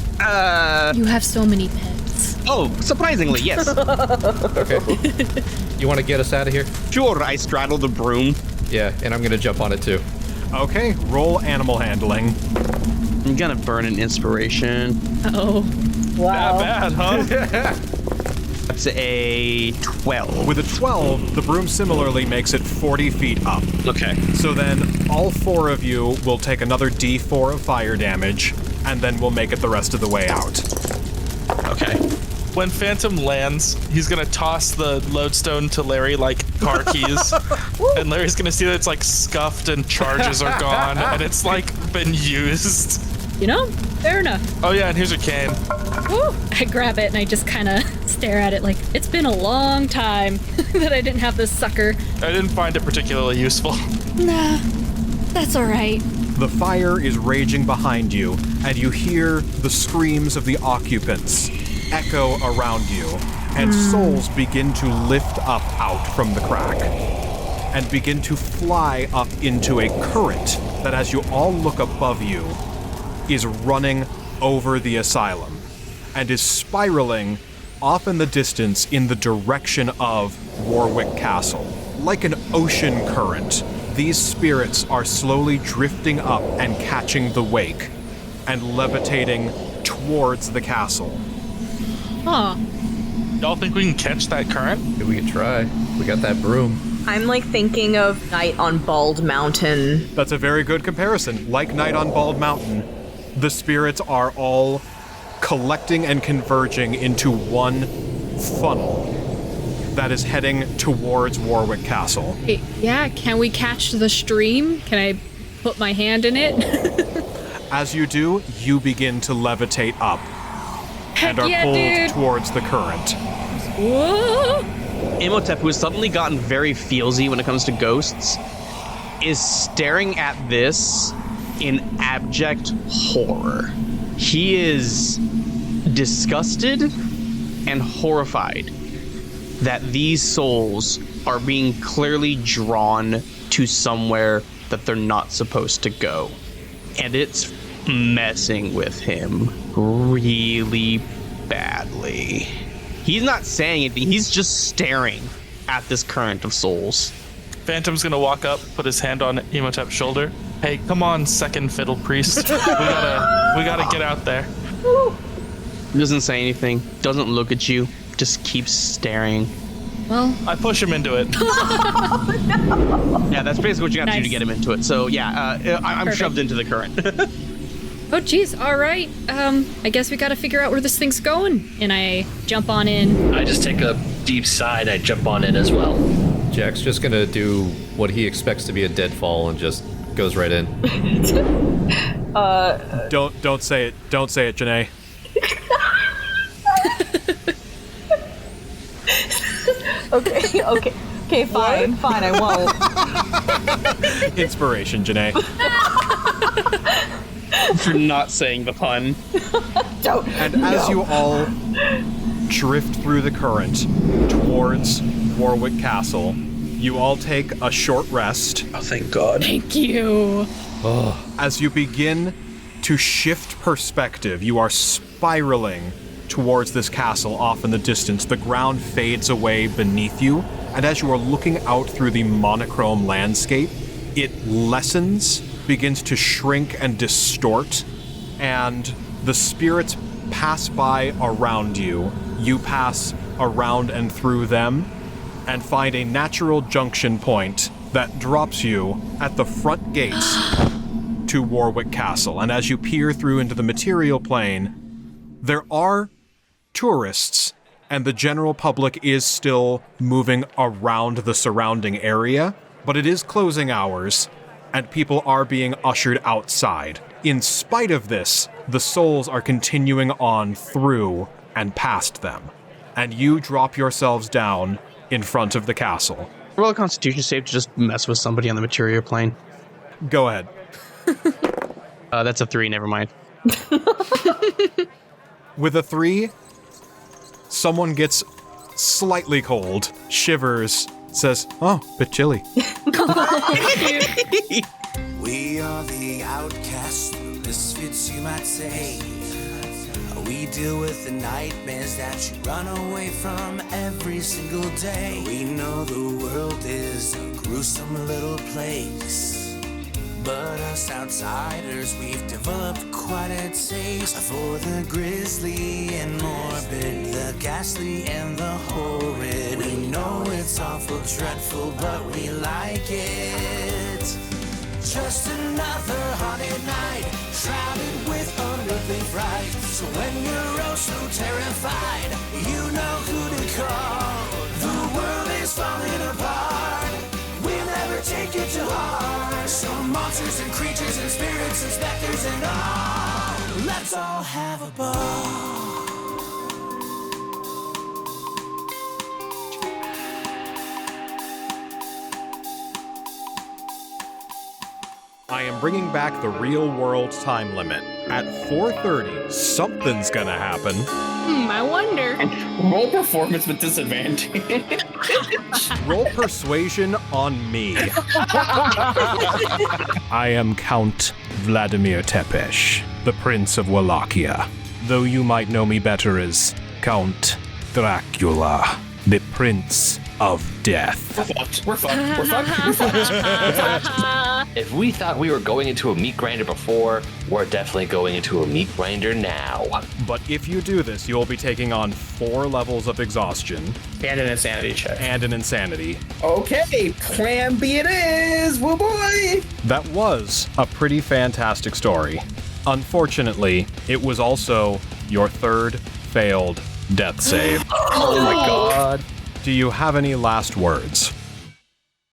[SPEAKER 5] You have so many pets.
[SPEAKER 3] Oh, surprisingly, yes.
[SPEAKER 4] Okay. You want to get us out of here?
[SPEAKER 3] Sure, I straddle the broom.
[SPEAKER 4] Yeah, and I'm going to jump on it too.
[SPEAKER 1] Okay, roll animal handling.
[SPEAKER 3] I'm gonna burn an inspiration.
[SPEAKER 5] Uh-oh.
[SPEAKER 6] Wow.
[SPEAKER 2] Not bad, huh?
[SPEAKER 3] That's a 12.
[SPEAKER 1] With a 12, the broom similarly makes it 40 feet up.
[SPEAKER 3] Okay.
[SPEAKER 1] So then all 4 of you will take another d4 of fire damage, and then we'll make it the rest of the way out.
[SPEAKER 3] Okay.
[SPEAKER 2] When Phantom lands, he's gonna toss the lodestone to Larry like car keys, and Larry's gonna see that it's like scuffed and charges are gone, and it's like been used.
[SPEAKER 5] You know, fair enough.
[SPEAKER 2] Oh yeah, and here's your cane.
[SPEAKER 5] Woo. I grab it and I just kind of stare at it like, it's been a long time that I didn't have this sucker.
[SPEAKER 2] I didn't find it particularly useful.
[SPEAKER 5] Nah, that's all right.
[SPEAKER 1] The fire is raging behind you, and you hear the screams of the occupants echo around you, and souls begin to lift up out from the crack and begin to fly up into a current that, as you all look above you, is running over the asylum and is spiraling off in the distance in the direction of Warwick Castle. Like an ocean current, these spirits are slowly drifting up and catching the wake and levitating towards the castle.
[SPEAKER 5] Huh.
[SPEAKER 2] Y'all think we can catch that current?
[SPEAKER 4] Maybe we could try. We got that broom.
[SPEAKER 6] I'm like thinking of Night on Bald Mountain.
[SPEAKER 1] That's a very good comparison. Like Night on Bald Mountain, the spirits are all collecting and converging into one funnel that is heading towards Warwick Castle.
[SPEAKER 5] Hey, yeah, can we catch the stream? Can I put my hand in it?
[SPEAKER 1] As you do, you begin to levitate up
[SPEAKER 5] Heck
[SPEAKER 1] and are
[SPEAKER 5] yeah,
[SPEAKER 1] pulled
[SPEAKER 5] dude.
[SPEAKER 1] towards the current.
[SPEAKER 5] Whoa!
[SPEAKER 3] Imhotep, who has suddenly gotten very feelsy when it comes to ghosts, is staring at this in abject horror. He is disgusted and horrified that these souls are being clearly drawn to somewhere that they're not supposed to go. And it's messing with him really badly. He's not saying anything, he's just staring at this current of souls.
[SPEAKER 2] Phantom's gonna walk up, put his hand on Imhotep's shoulder. Hey, come on, second fiddle priest. we gotta get out there.
[SPEAKER 3] He doesn't say anything, doesn't look at you, just keeps staring.
[SPEAKER 5] Well,
[SPEAKER 2] I push him into it.
[SPEAKER 3] Yeah, that's basically what you have to do to
[SPEAKER 5] Nice.
[SPEAKER 3] get him into it. So yeah, I'm
[SPEAKER 5] Perfect.
[SPEAKER 3] shoved into the current.
[SPEAKER 5] oh geez, all right. I guess we gotta figure out where this thing's going. And I jump on in.
[SPEAKER 7] I just take a deep sigh and I jump on in as well.
[SPEAKER 4] Jack's just going to do what he expects to be a deadfall and just goes right in.
[SPEAKER 1] Don't say it. Don't say it, Jenai.
[SPEAKER 6] Okay, fine, I won't.
[SPEAKER 1] Inspiration, Jenai.
[SPEAKER 3] For not saying the pun.
[SPEAKER 1] And as you all drift through the current towards Warwick Castle, you all take a short rest.
[SPEAKER 3] Oh, thank God.
[SPEAKER 5] Thank you.
[SPEAKER 1] As you begin to shift perspective, you are spiraling towards this castle off in the distance. The ground fades away beneath you, and as you are looking out through the monochrome landscape, it lessens, begins to shrink and distort, and the spirits pass by around you. You pass around and through them and find a natural junction point that drops you at the front gates to Warwick Castle. And as you peer through into the material plane, there are tourists, and the general public is still moving around the surrounding area, but it is closing hours, and people are being ushered outside. In spite of this, the souls are continuing on through and past them, and you drop yourselves down in front of the castle.
[SPEAKER 3] Roll a Constitution save to just mess with somebody on the material plane.
[SPEAKER 1] Go ahead.
[SPEAKER 3] That's a 3, never mind.
[SPEAKER 1] With a 3, someone gets slightly cold, shivers, says, "Oh, bit chilly."
[SPEAKER 8] We are the outcasts, the misfits you might say. We deal with the nightmares that you run away from every single day. We know the world is a gruesome little place, but us outsiders, we've developed quite a taste for the grisly and morbid, the ghastly and the horrid. We know it's awful, dreadful, but we like it. Just another haunted night, shrouded with unearthly fright. So when you're oh so terrified, you know who to call. The world is falling apart, we'll never take it to heart. Some monsters and creatures and spirits and specters and all, let's all have a ball.
[SPEAKER 1] I am bringing back the real world time limit. At 4:30, something's gonna happen.
[SPEAKER 5] I wonder.
[SPEAKER 9] Roll performance with disadvantage.
[SPEAKER 1] Roll persuasion on me. I am Count Vladimir Tepesh, the Prince of Wallachia, though you might know me better as Count Dracula, the Prince of Death.
[SPEAKER 9] We're fucked.
[SPEAKER 7] If we thought we were going into a meat grinder before, we're definitely going into a meat grinder now.
[SPEAKER 1] But if you do this, you'll be taking on 4 levels of exhaustion.
[SPEAKER 9] And an insanity check.
[SPEAKER 1] And an insanity.
[SPEAKER 9] Okay, plan B it is, woo boy!
[SPEAKER 1] That was a pretty fantastic story. Unfortunately, it was also your 3rd failed death save.
[SPEAKER 9] Oh my god.
[SPEAKER 1] Do you have any last words?